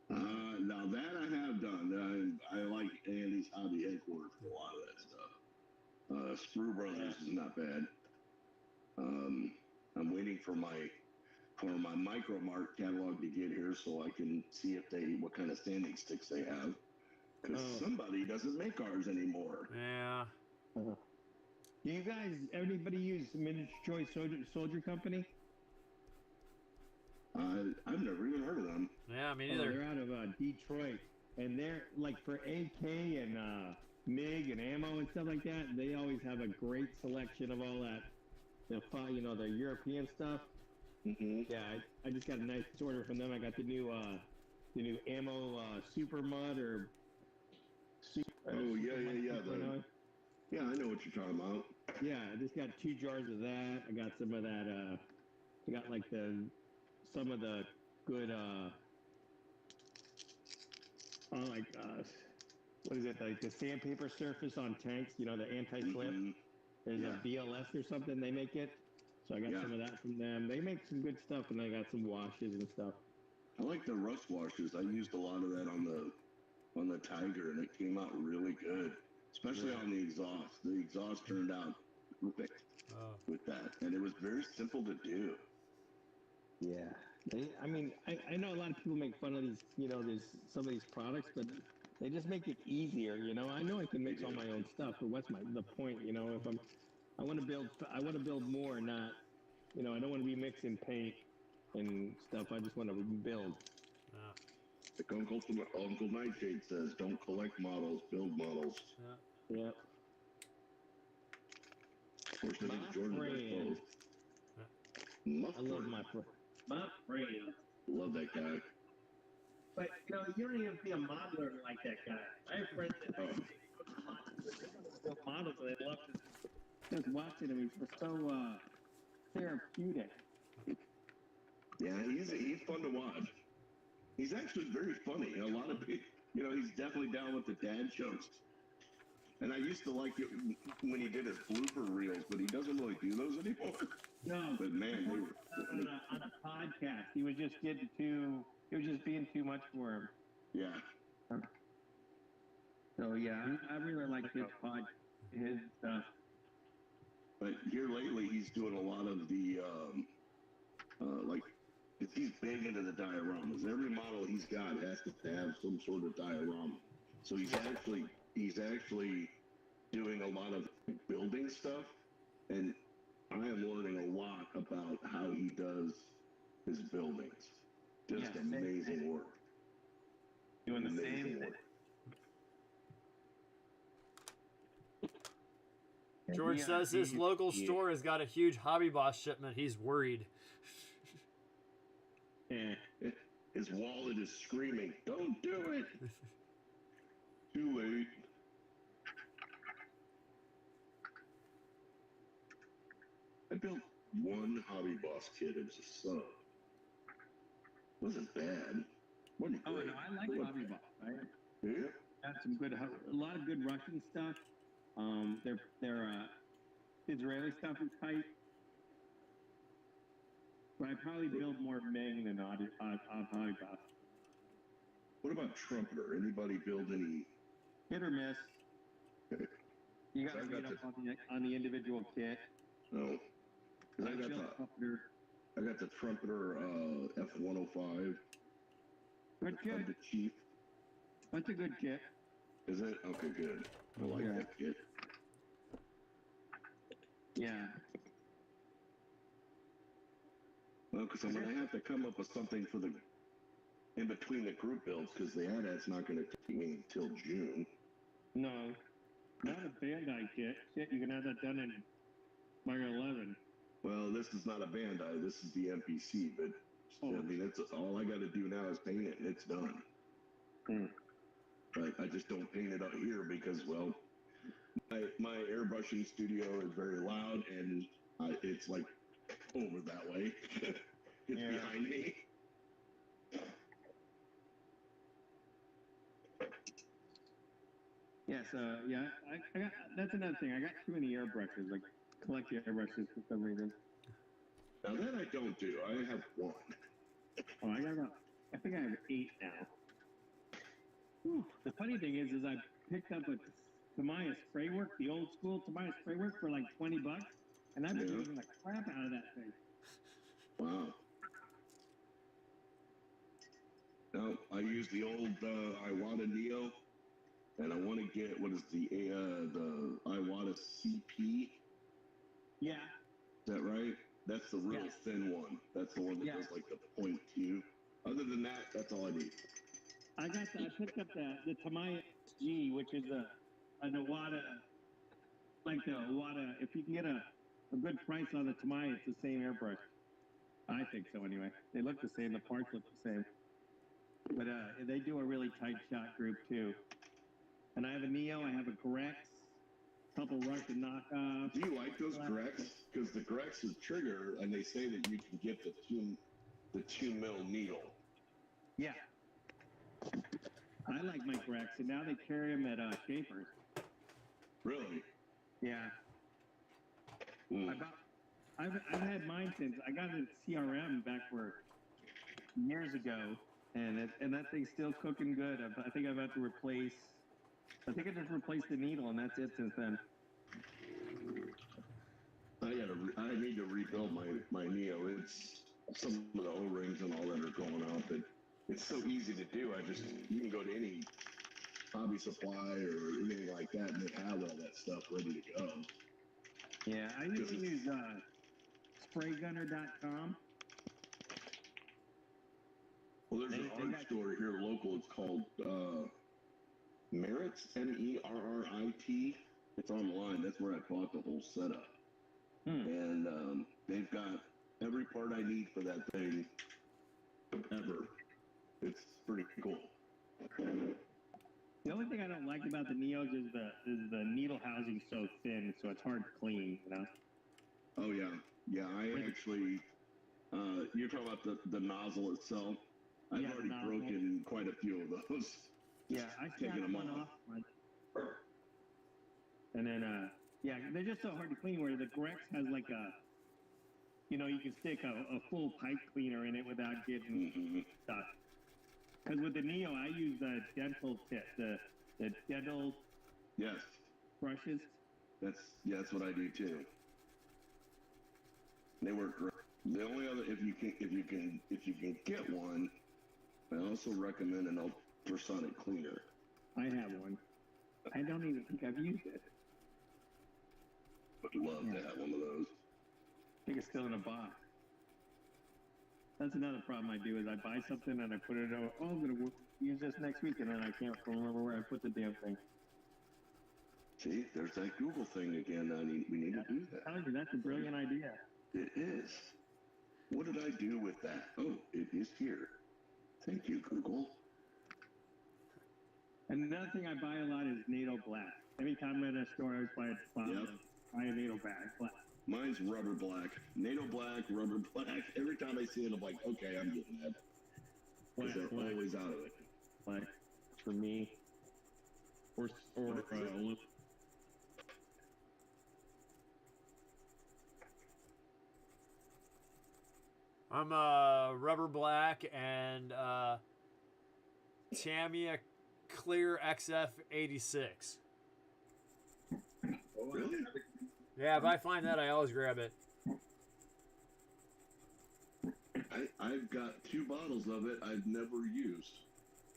B: Now that I have done. I like Andy's Hobby headquarters for a lot of that stuff. Sprue Brothers is not bad. I'm waiting for my Micro Mart catalog to get here so I can see what kind of standing sticks they have. Because somebody doesn't make ours anymore.
A: Yeah.
D: Do you guys, anybody use Miniature Choice Soldier Company?
B: I've never even heard of them.
A: Yeah, me
D: Oh,
A: neither.
D: they're out of Detroit, and they're like for AK and MiG and ammo and stuff like that. They always have a great selection of all that. The European stuff.
B: Mm-hmm.
D: Yeah, I just got a nice order from them. I got the new ammo Super Mud or.
B: Oh yeah. Yeah, I know what you're talking about.
D: Yeah, I just got 2 jars of that. I got some of that. I got like some of the good. What is it? Like the sandpaper surface on tanks. The anti-slip.
B: Mhm.
D: There's
B: Yeah.
D: a VLS or something they make it. So I got
B: Yeah.
D: some of that from them. They make some good stuff, and I got some washes and stuff.
B: I like the rust washers. I used a lot of that on the Tiger, and it came out really good, especially on the exhaust. The exhaust turned out perfect
A: Oh.
B: with that, and it was very simple to do.
D: Yeah. I know a lot of people make fun of these, there's some of these products, but they just make it easier, I know I can mix all my own stuff, but what's the point, if I want to build more, not, I don't want to be mixing paint and stuff. I just want to build.
A: Yeah.
B: Like Uncle Nightshade says, don't collect models, build models.
A: Yeah.
D: Yep.
B: Of course, I think
D: My
B: Jordan does
D: friend.
B: both.
D: I love my friend. My friend.
B: Love that guy.
D: But you know, you don't even be a modeler like that guy. I have friends that
B: Oh.
D: actually build models and they love just watching him. He's just so therapeutic.
B: Yeah, he's fun to watch. He's actually very funny. A lot of people, you know, he's definitely down with the dad jokes. And I used to like it when he did his blooper reels, but he doesn't really do those anymore.
D: No,
B: But man, they were funny.
D: on a podcast, he was just getting too. It was just being too much for him.
B: Yeah.
D: So yeah, I really like his stuff.
B: But here lately, he's doing a lot of the like. He's big into the dioramas. Every model he's got has to have some sort of diorama. So he's actually doing a lot of building stuff, and I am learning a lot about how he does his buildings. Just
D: Yeah, same
B: amazing
D: thing.
B: work.
D: Doing the
B: Amazing
D: same
B: work.
D: thing.
A: George
D: Yeah,
A: says his local
D: yeah.
A: store has got a huge Hobby Boss shipment. He's worried.
D: Yeah.
B: His wallet is screaming, "Don't do it!" Too late. I built one Hobby Boss kit. It was a sub. Wasn't bad. Wasn't
D: Oh
B: great.
D: no, I like Hobby Boss. Right?
B: Yeah.
D: Got some good, a lot of good Russian stuff. Their Israeli stuff is tight. But I probably build more Ming than Hobby Boss.
B: What about Trumpeter? Anybody build any?
D: Hit or miss. You got
B: I
D: to
B: got
D: read up on the individual kit.
B: No. 'Cause I got
D: built
B: the
D: Trumpeter.
B: Trumpeter F-105.
D: Good kit.
B: The Chief.
D: That's a good kit.
B: Is it? Okay, good. I like
D: Yeah.
B: that kit.
D: Yeah.
B: Well, because I'm gonna have to come up with something for the in between the group builds, because the AT-AT's not gonna take me until June.
D: No. Not a Bandai kit. Shit, you can have that done in Mario 11.
B: Well, this is not a Bandai. This is the MPC, but
D: Oh.
B: I mean, it's all I got to do now is paint it, and it's done.
D: Hmm.
B: But I just don't paint it out here because, well, my airbrushing studio is very loud, and it's like over that way. It's
D: Yeah.
B: behind me.
D: Yeah, so, yeah, I got, that's another thing. I got too many airbrushes, like, collect the airbrushes for some reason.
B: Now that I don't do. I have one.
D: Oh, I think I have 8 now. Whew. The funny thing is I picked up a Tamiya spray work, the old school Tamiya spray work for like $20, and I've been
B: Yeah.
D: using the crap out of that thing.
B: Wow. No, I use the old Iwata Neo, and I want to get what is the Iwata CP?
D: Yeah,
B: Is that right? That's the real
D: Yes.
B: thin one. That's the one that
D: Yes.
B: does like the 0.2. Other than that, that's all I need.
D: I picked up the Tamiya SG, which is an Iwata, like the Iwata. If you can get a good price on the Tamiya, it's the same airbrush. I think so anyway. They look the same. The parts look the same. But they do a really tight shot group too. And I have a Neo. I have a Grex. Couple Russian knockoffs.
B: Do you like those Grex? Because the Grex is trigger, and they say that you can get the 2 mil needle.
D: Yeah. I like my Grex, and now they carry them at Schaefer's.
B: Really?
D: Yeah.
B: Mm.
D: I've had mine since I got it at CRM back for years ago, and that thing's still cooking good. I think I've had to replace. I think I just replaced the needle, and that's it since then.
B: I need to rebuild my Neo. It's some of the O-rings and all that are going out, but it's so easy to do. You can go to any hobby supply or anything like that, and they have all that stuff ready to go.
D: Yeah, I usually use spraygunner.com.
B: Well, there's an
D: They
B: art
D: got-
B: store here local. It's called Merritt, Merrit. It's online. That's where I bought the whole setup. And they've got every part I need for that thing ever. It's pretty cool.
D: The only thing I don't like about the Neos is the needle housing so thin, so it's hard to clean. You know.
B: Oh yeah, yeah. I actually, you're talking about the nozzle itself. I've
D: Yeah, the
B: already
D: nozzle.
B: broken quite a few of those.
D: Yeah, I
B: Taking
D: snapped
B: them
D: one
B: off.
D: off once. And then, yeah, they're just so hard to clean. Where the Grex has like a, you know, you can stick a full pipe cleaner in it without getting
B: Hmm.
D: stuck. Because with the Neo, I use the dental tip, the dental
B: Yes,
D: brushes.
B: that's what I do too. They work great. The only other, if you can get one, I also recommend an ultrasonic cleaner.
D: I have one. I don't even think I've used it.
B: Would love to have one of those.
D: I think it's still in a box. That's another problem I do is I buy something and I put it over. Oh, I'm gonna use this next week, and then I can't remember where I put the damn thing.
B: See, there's that Google thing again. We need to do that.
D: I tell you, that's a brilliant idea.
B: It is. What did I do with that? Oh, it is here. Thank you, Google.
D: And another thing I buy a lot is NATO black. Every time I'm in a store, I always
B: Yep.
D: buy a NATO black.
B: Mine's rubber black. NATO black, rubber black. Every time I see it, I'm like, okay, I'm getting that. Because they're
D: Black
B: always out of it.
G: for me. Or
A: I'm rubber black and Tamiya Clear XF86.
B: Really?
A: Yeah, if I find that, I always grab it.
B: I've got 2 bottles of it I've never used.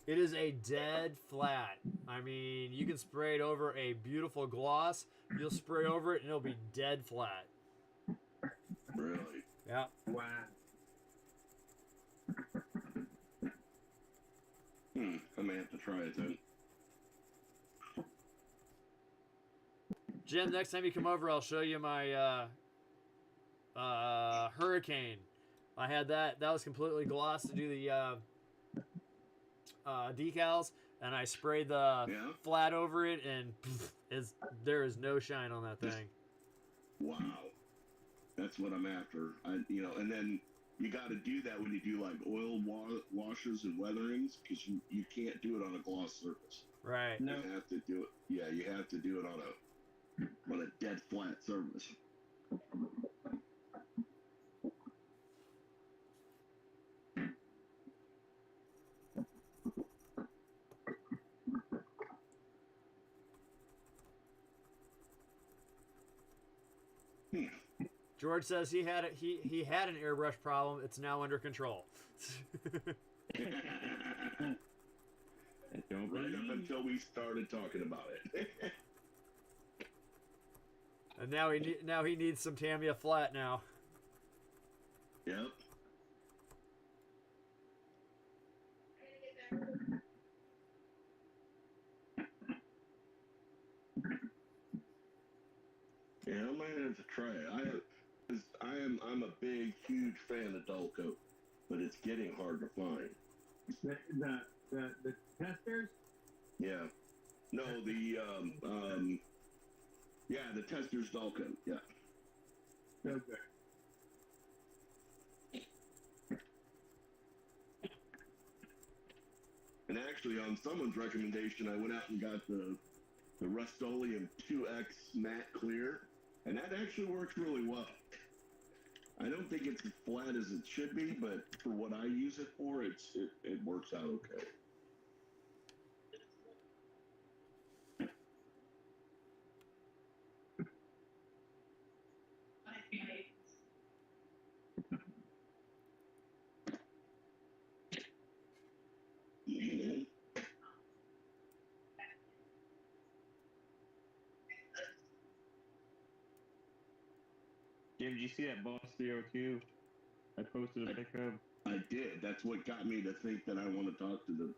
A: It is a dead flat. I mean, you can spray it over a beautiful gloss. You'll spray over it and it'll be dead flat.
B: Really?
A: Yeah.
D: Wow.
B: I may have to try it then.
A: Jim, next time you come over, I'll show you my Hurricane. I had that. That was completely gloss to do the decals, and I sprayed the
B: Yeah?
A: flat over it, and there is no shine on that thing.
B: Wow. That's what I'm after. And then you got to do that when you do like oil washes and weatherings, because you can't do it on a gloss surface.
A: Right.
D: No.
B: You have to do it. Yeah, you have to do it on a dead flat surface.
A: George says he had an airbrush problem. It's now under control.
G: don't
B: Right
G: believe.
B: up until we started talking about it.
A: And now he needs some Tamiya flat now.
B: Yep. Yeah, I might have to try it. I'm a big, huge fan of dull coat, but it's getting hard to find.
D: The testers?
B: Yeah. No, the tester's dull coat. Yeah.
D: Okay.
B: And actually, on someone's recommendation, I went out and got the Rust-Oleum 2X matte clear, and that actually works really well. I don't think it's as flat as it should be, but for what I use it for, it works out okay.
G: Jim, did you see that Boss 302? I posted a pic of.
B: I did. That's what got me to think that I want to talk to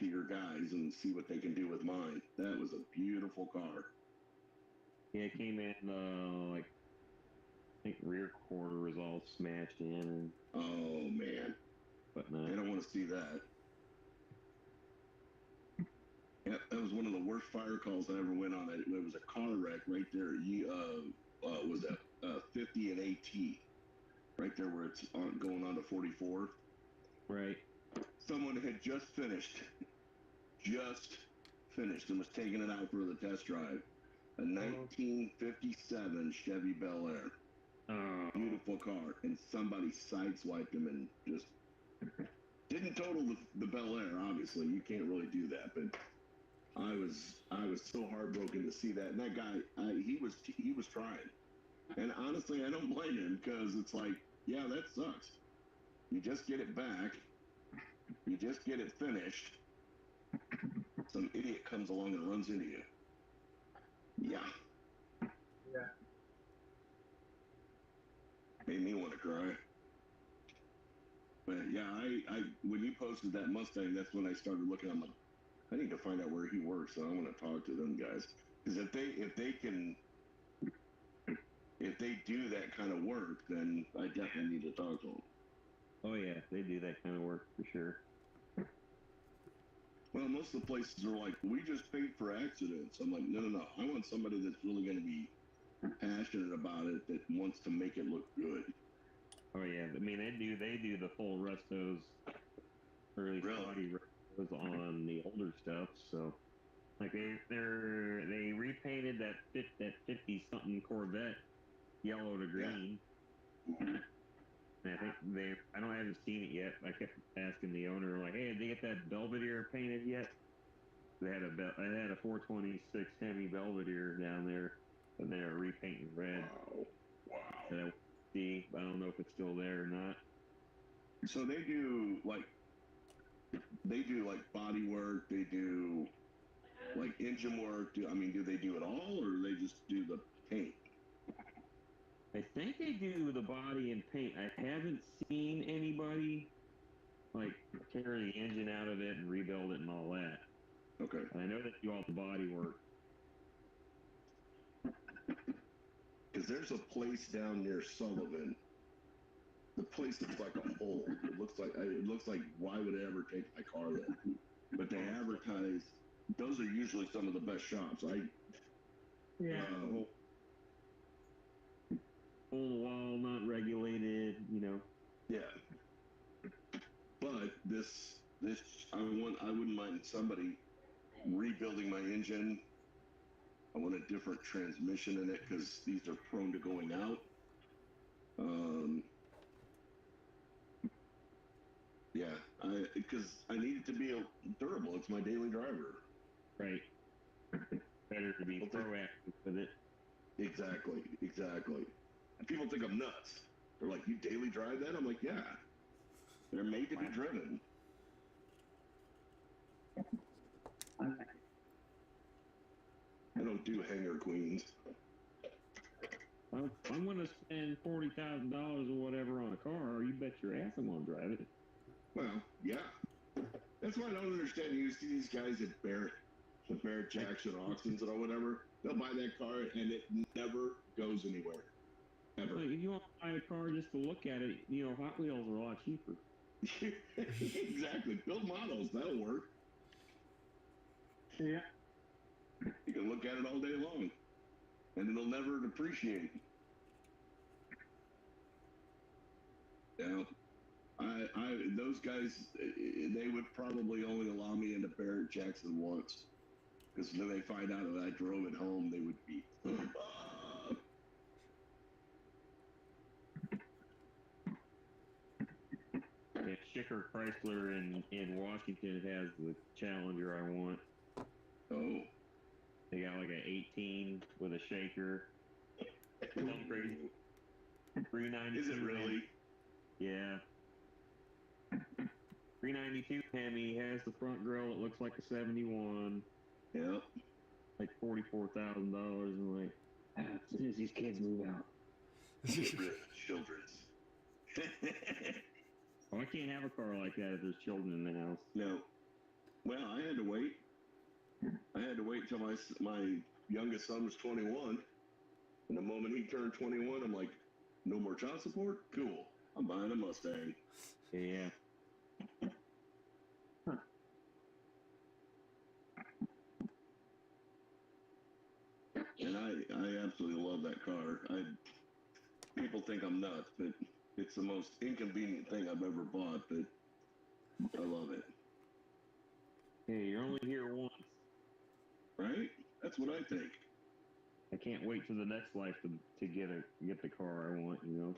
B: your guys and see what they can do with mine. That was a beautiful car.
G: Yeah, it came in like I think rear quarter was all smashed in and
B: Oh man,
G: whatnot.
B: I don't want to see that. Yeah, that was one of the worst fire calls I ever went on. It was a car wreck right there. Was that 50 and AT, right there where it's going on to 44.
G: Right.
B: Someone had just finished, and was taking it out for the test drive. A 1957 Chevy Bel Air.
G: Oh.
B: Beautiful car, and somebody sideswiped him and just didn't total the Bel Air. Obviously, you can't really do that, but I was so heartbroken to see that. And that guy, he was trying, and honestly, I don't blame him because it's like, yeah, that sucks. You just get it back, you just get it finished. Some idiot comes along and runs into you. Yeah.
E: Yeah.
B: Made me want to cry. But yeah, I when you posted that Mustang, that's when I started looking. I'm like, I need to find out where he works, so I want to talk to them guys. Because if they do that kind of work, then I definitely need to talk to them.
G: Oh yeah, they do that kind of work for sure.
B: Well, most of the places are like, we just paid for accidents. I'm like, no. I want somebody that's really going to be passionate about it, that wants to make it look good.
G: Oh yeah, I mean they do the full restos, early
B: Really?
G: body restos on the older stuff. So like they repainted that 50 something Corvette yellow to green.
B: Yeah.
G: And I haven't seen it yet. I kept asking the owner like, hey, did they get that Belvedere painted yet? They had a 426 Hemi Belvedere down there, and they're repainting red.
B: Wow.
G: That I see. I don't know if it's still there or not.
B: So they do like body work. They do like engine work. Do they do it all, or do they just do the paint?
G: I think they do the body and paint. I haven't seen anybody like tear the engine out of it and rebuild it and all that.
B: Okay.
G: And I know they do all the body work.
B: Because there's a place down near Sullivan. The place looks like a hole. It looks like why would I ever take my car there? But they advertise. Those are usually some of the best shops.
E: Yeah.
G: Hole in the wall, not regulated,
B: Yeah. But this I wouldn't mind somebody rebuilding my engine. I want a different transmission in it because these are prone to going out. Yeah, because I need it to be durable. It's my daily driver.
G: Right. Better to be proactive with it.
B: Exactly. And people think I'm nuts. They're like, you daily drive that? I'm like, yeah. They're made to be driven. I don't do hanger queens.
G: Well, if I'm going to spend $40,000 or whatever on a car, you bet your ass I'm going to drive it.
B: Well, yeah. That's why I don't understand. You see these guys at Barrett Jackson auctions or whatever. They'll buy that car and it never goes anywhere. Ever.
G: Like, if you want to buy a car just to look at it, Hot Wheels are a lot cheaper.
B: Exactly. Build models. That'll work.
E: Yeah.
B: You can look at it all day long. And it'll never depreciate. Yeah. Those guys, they would probably only allow me into Barrett Jackson once. Because when they find out that I drove it home, they would be.
G: Yeah, Schicker Chrysler in Washington has the Challenger I want.
B: Oh.
G: They got like an 18 with a shaker. Something crazy. 392.
B: Is it really?
G: Yeah. 392 Hemi has the front grille. It looks like a 71.
B: Yeah.
G: Like $44,000. And like, as soon as these kids move out.
B: Children's.
G: Oh, I can't have a car like that if there's children in the house.
B: No. Well, I had to wait. I had to wait till my youngest son was 21. And the moment he turned 21, I'm like, no more child support? Cool. I'm buying a Mustang.
G: Yeah.
B: And I absolutely love that car. People think I'm nuts, but it's the most inconvenient thing I've ever bought, but I love it.
G: Hey, you're only here once.
B: Right? That's what I think.
G: I can't wait for the next life to get the car I want, you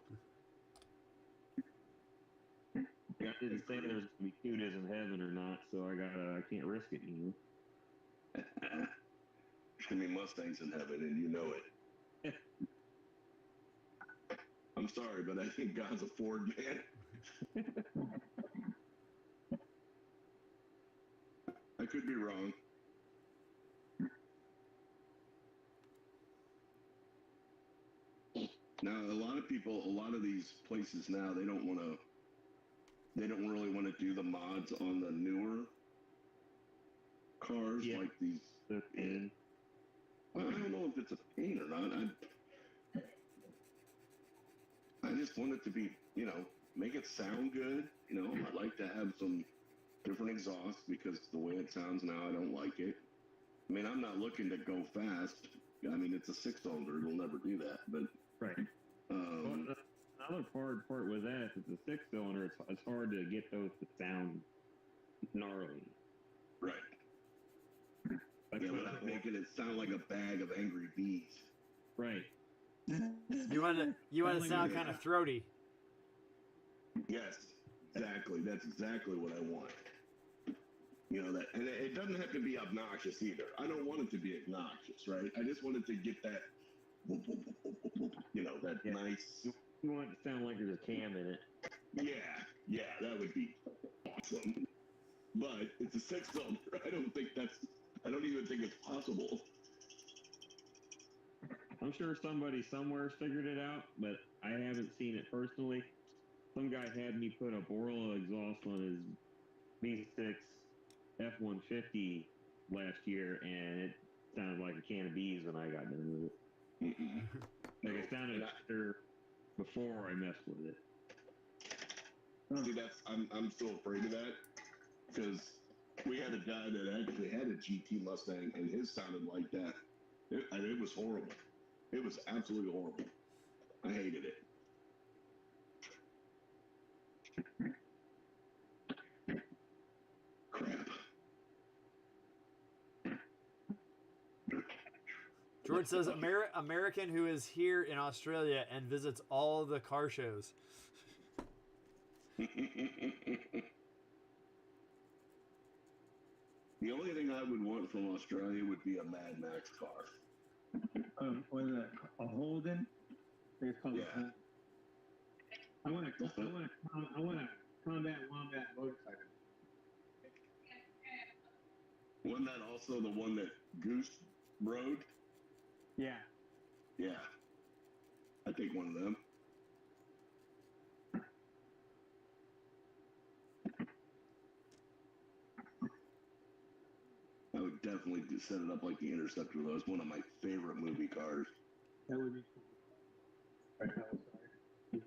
G: know. God didn't say there's gonna be cuties in heaven or not, so I can't risk it, you know.
B: There's gonna be Mustangs in heaven, and you know it. I'm sorry, but I think God's a Ford man. I could be wrong. Now, a lot of these places now, they don't really want to do the mods on the newer cars,
G: Yeah.
B: like these.
G: The pain.
B: Well, I don't know if it's a pain or not. I just want it to be, make it sound good. I'd like to have some different exhaust because the way it sounds now, I don't like it. I mean, I'm not looking to go fast. I mean, it's a 6-cylinder. It'll never do that. But
G: Right. Well, another hard part with that, if it's a 6-cylinder, it's hard to get those to sound gnarly.
B: right.
G: That's
B: Yeah,
G: what
B: without making it sound like a bag of angry bees.
G: Right.
A: You want to sound kind of throaty.
B: Yes, exactly. That's exactly what I want. That, and it doesn't have to be obnoxious either. I don't want it to be obnoxious, right? I just want it to get that, that
G: Yeah.
B: nice.
G: You want it to sound like there's a cam in it.
B: Yeah, that would be awesome. But it's a 6-cylinder. I don't even think it's possible.
G: I'm sure somebody somewhere figured it out, but I haven't seen it personally. Some guy had me put a Borla exhaust on his V6 F-150 last year, and it sounded like a can of bees when I got done with it.
B: Mm-mm.
G: Like it sounded better before I messed with it.
B: See, I'm still afraid of that because we had a guy that actually had a GT Mustang, and his sounded like that. It was horrible. It was absolutely horrible. I hated it. Crap.
A: George says American who is here in Australia and visits all the car shows.
B: The only thing I would want from Australia would be a Mad Max car.
D: Was it a Holden? I think it's called
B: Yeah.
D: a Holden. I want a combat wombat motorcycle.
B: Wasn't that also the one that Goose rode?
D: Yeah.
B: Yeah. I'd take one of them. I would definitely set it up like the Interceptor, though. It's one of my favorite movie cars.
D: That would be cool.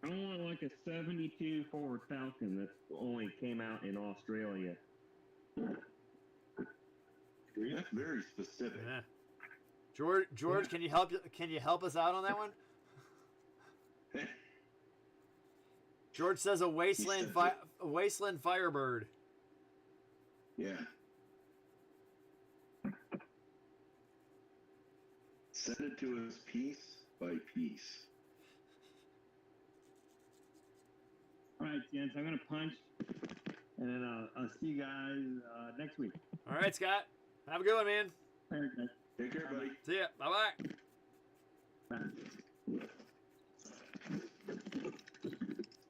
G: I want like a 72 Ford Falcon that only came out in Australia.
B: That's very specific.
A: Yeah. George, can you help us out on that one? George says a wasteland Firebird.
B: Yeah. Send it to us piece by piece.
D: All right, gents, I'm going to punch, and then I'll see you guys next week.
A: All right, Scott. Have a good one, man.
D: All right, guys.
B: Take care, buddy.
A: See ya. Bye-bye.
D: Bye.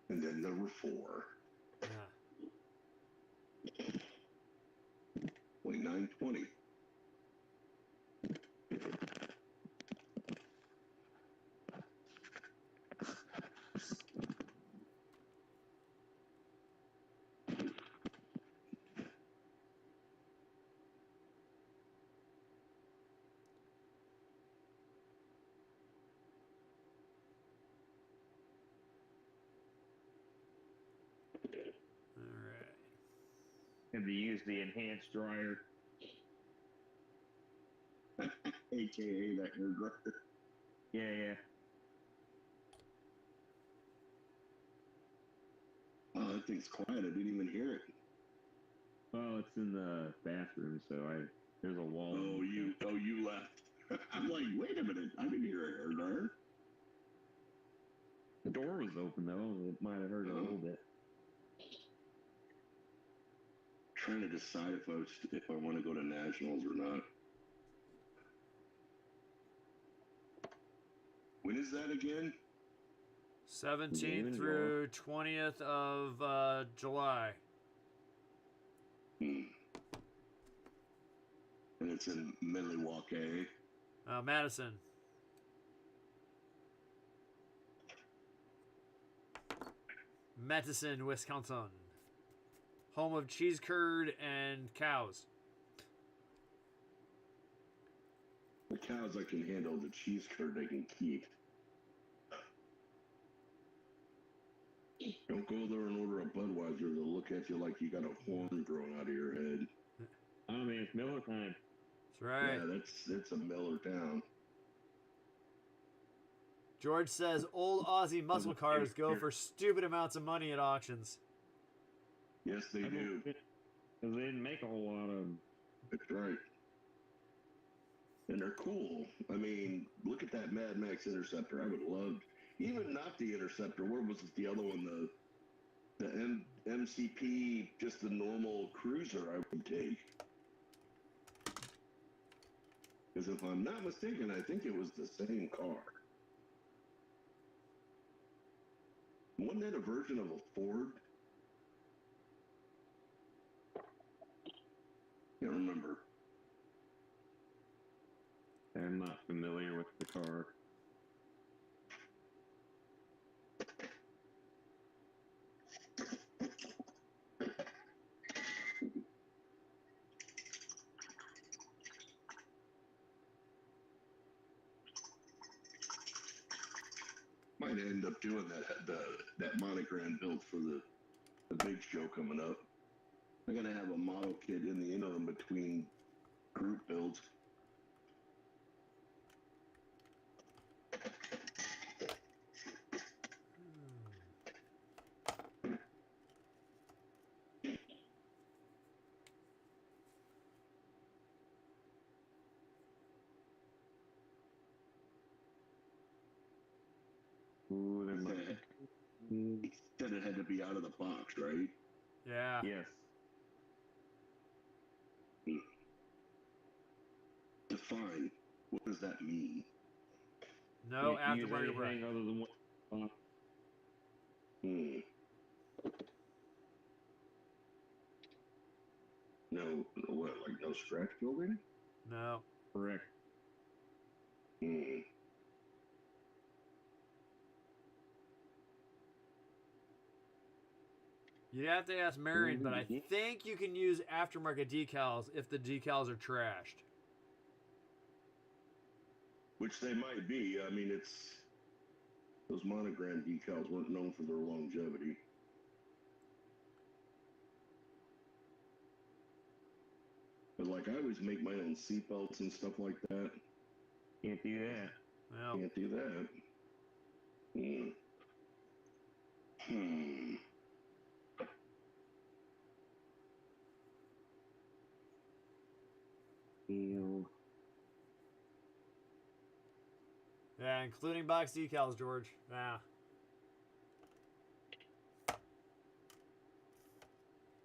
B: And then number 4.
A: Yeah.
B: Wait, 920.
G: had to use the enhanced dryer.
B: AKA that hair dryer.
G: Yeah.
B: Oh, that thing's quiet. I didn't even hear it.
G: Well, it's in the bathroom, so there's a wall.
B: Oh, you left. I'm like, wait a minute. I didn't hear a hair dryer.
G: The door was open though. It might have hurt a little bit.
B: Trying to decide if I want to go to nationals or not. When is that again?
A: 17th through 20th of July.
B: And it's in Milwaukee.
A: Madison. Madison, Wisconsin. Home of cheese curd and cows.
B: The cows I can handle, the cheese curd I can keep. Don't go there and order a Budweiser. They'll look at you like you got a horn growing out of your head.
G: Oh man, it's Miller time.
A: That's right.
B: Yeah, it's a Miller town.
A: George says old Aussie muscle cars go for stupid amounts of money at auctions.
B: Yes, they do.
G: Because they didn't make a whole lot of them.
B: That's right. And they're cool. I mean, look at that Mad Max Interceptor. I would love, even not the Interceptor. What was it, the other one? The MCP, just the normal cruiser I would take. Because if I'm not mistaken, I think it was the same car. Wasn't that a version of a Ford? Can't remember.
G: I'm not familiar with the car.
B: Might end up doing that monogram build for the big show coming up. I'm gonna have a model kit in the interim between group builds.
G: Ooh, there might.
B: He said it had to be out of the box, right?
A: Yeah.
G: Yes.
B: Define. What does that mean?
A: No
G: Can't use
A: aftermarket
G: anything other than what.
B: No, what? Like no scratch building?
A: No.
G: Correct.
A: You'd have to ask Marion, but I think you can use aftermarket decals if the decals are trashed.
B: Which they might be. I mean, those monogram decals weren't known for their longevity. But like, I always make my own seatbelts and stuff like that.
G: Can't do that.
A: Well,
B: Can't do that.
G: Ew.
A: yeah, including box decals, George. Yeah.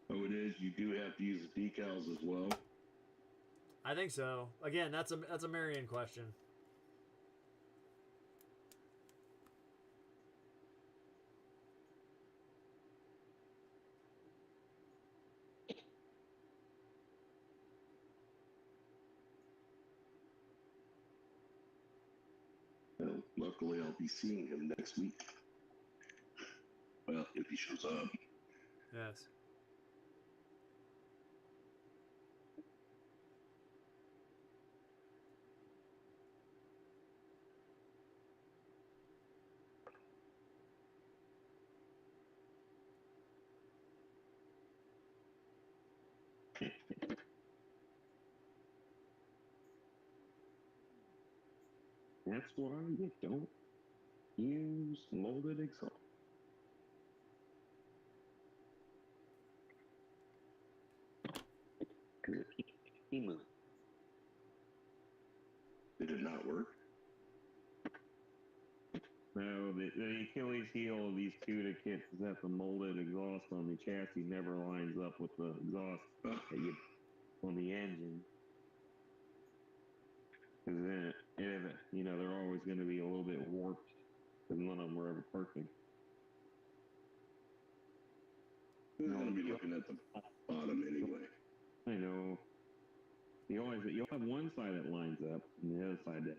B: Oh, it is. You do have to use the decals as well.
A: I think so. Again, that's a Marion question.
B: Well, luckily, I'll be seeing him next week. Well, if he shows up.
A: Yes.
G: That's why you don't use molded exhaust. Because it keeps moving.
B: Did it not work?
G: No, the Achilles heel of these CUDA kits is that the molded exhaust on the chassis never lines up with the exhaust that you on the engine. Because then, they're always going to be a little bit warped, because none of them are ever perfect.
B: Who's going to be looking at the bottom anyway?
G: I know. You'll have one side that lines up, and the other side that.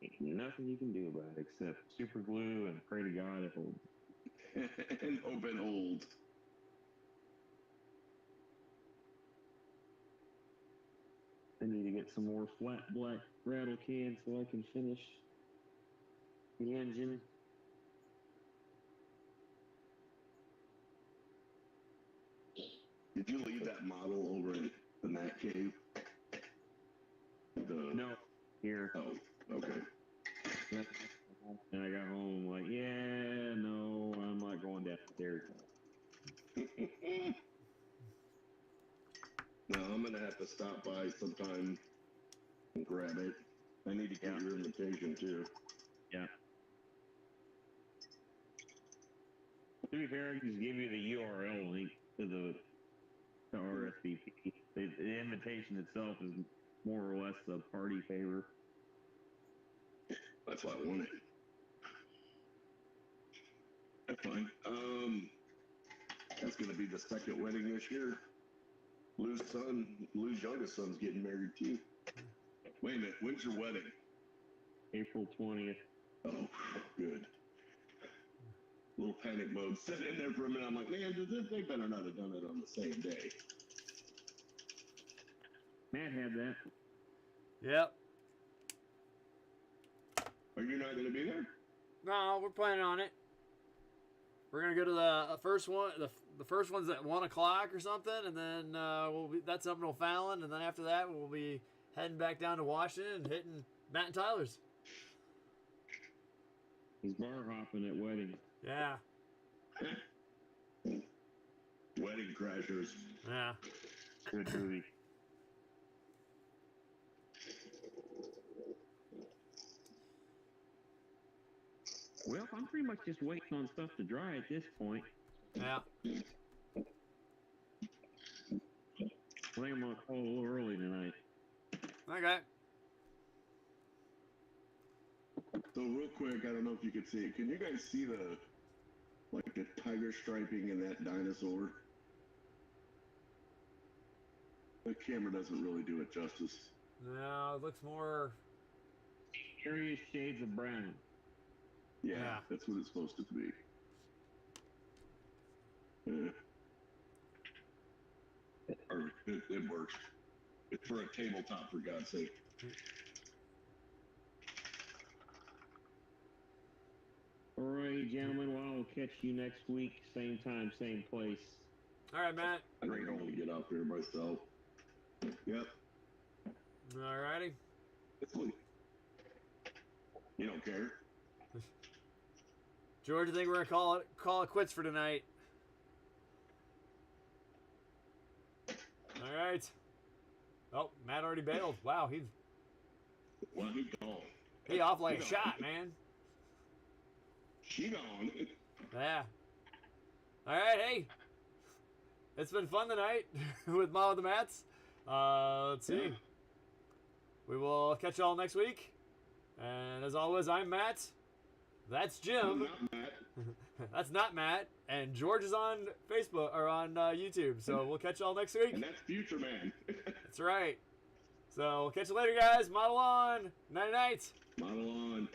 G: Ain't nothing you can do about it except super glue and pray to God it holds.
B: And hope it holds.
G: I need to get some more flat black rattle cans so I can finish the engine.
B: Did you leave that model over in the Mac Cave?
G: No, here.
B: Oh, okay.
G: And I got home like, yeah, no, I'm not going downstairs.
B: No, I'm gonna have to stop by sometime and grab it. I need to get your invitation too.
G: Yeah. To be fair, I can just give you the URL link to the RSVP. The invitation itself is more or less a party favor.
B: That's what I wanted. That's fine. That's gonna be the second wedding this year. Lou's youngest son's getting married too. Wait a minute, when's your wedding?
G: April 20th.
B: Oh, good. Little panic mode. Sit in there for a minute. I'm like, man, they better not have done it on the same day.
G: Matt had that.
A: Yep.
B: Are you not gonna be there?
A: No, we're planning on it. We're gonna go to the first one. The first one's at 1 o'clock or something, and then that's up in O'Fallon, and then after that we'll be heading back down to Washington and hitting Matt and Tyler's.
G: He's bar hopping at weddings.
A: Yeah.
B: Wedding Crashers.
A: Yeah.
G: Good movie. Well, I'm pretty much just waiting on stuff to dry at this point.
A: Yeah.
G: I think I'm gonna call a little early tonight.
A: Okay.
B: So real quick, I don't know if you could see it. Can you guys see the tiger striping in that dinosaur? The camera doesn't really do it justice.
A: No, it looks more.
G: Various shades of brown.
B: Yeah, that's what it's supposed to be. Yeah. Or it works. It's for a tabletop, for God's sake.
G: All right, gentlemen. Well, I'll catch you next week, same time, same place.
A: All right, Matt.
B: I don't want to get out there myself. Yep.
A: Alrighty.
B: You don't care?
A: George, I think we're gonna call it quits for tonight. All right. Oh, Matt already bailed. Wow,
B: Well, he gone.
A: he off like a shot, man.
B: She gone.
A: Yeah. All right, hey. It's been fun tonight with Mom with the Mats. Let's see.
B: Yeah.
A: We will catch y'all next week. And as always, I'm Matt. That's Jim.
B: Not Matt.
A: That's not Matt. And George is on Facebook or on YouTube. So we'll catch y'all next week.
B: And that's Future Man.
A: That's right. So we'll catch you later, guys. Model on. Night night.
B: Model on.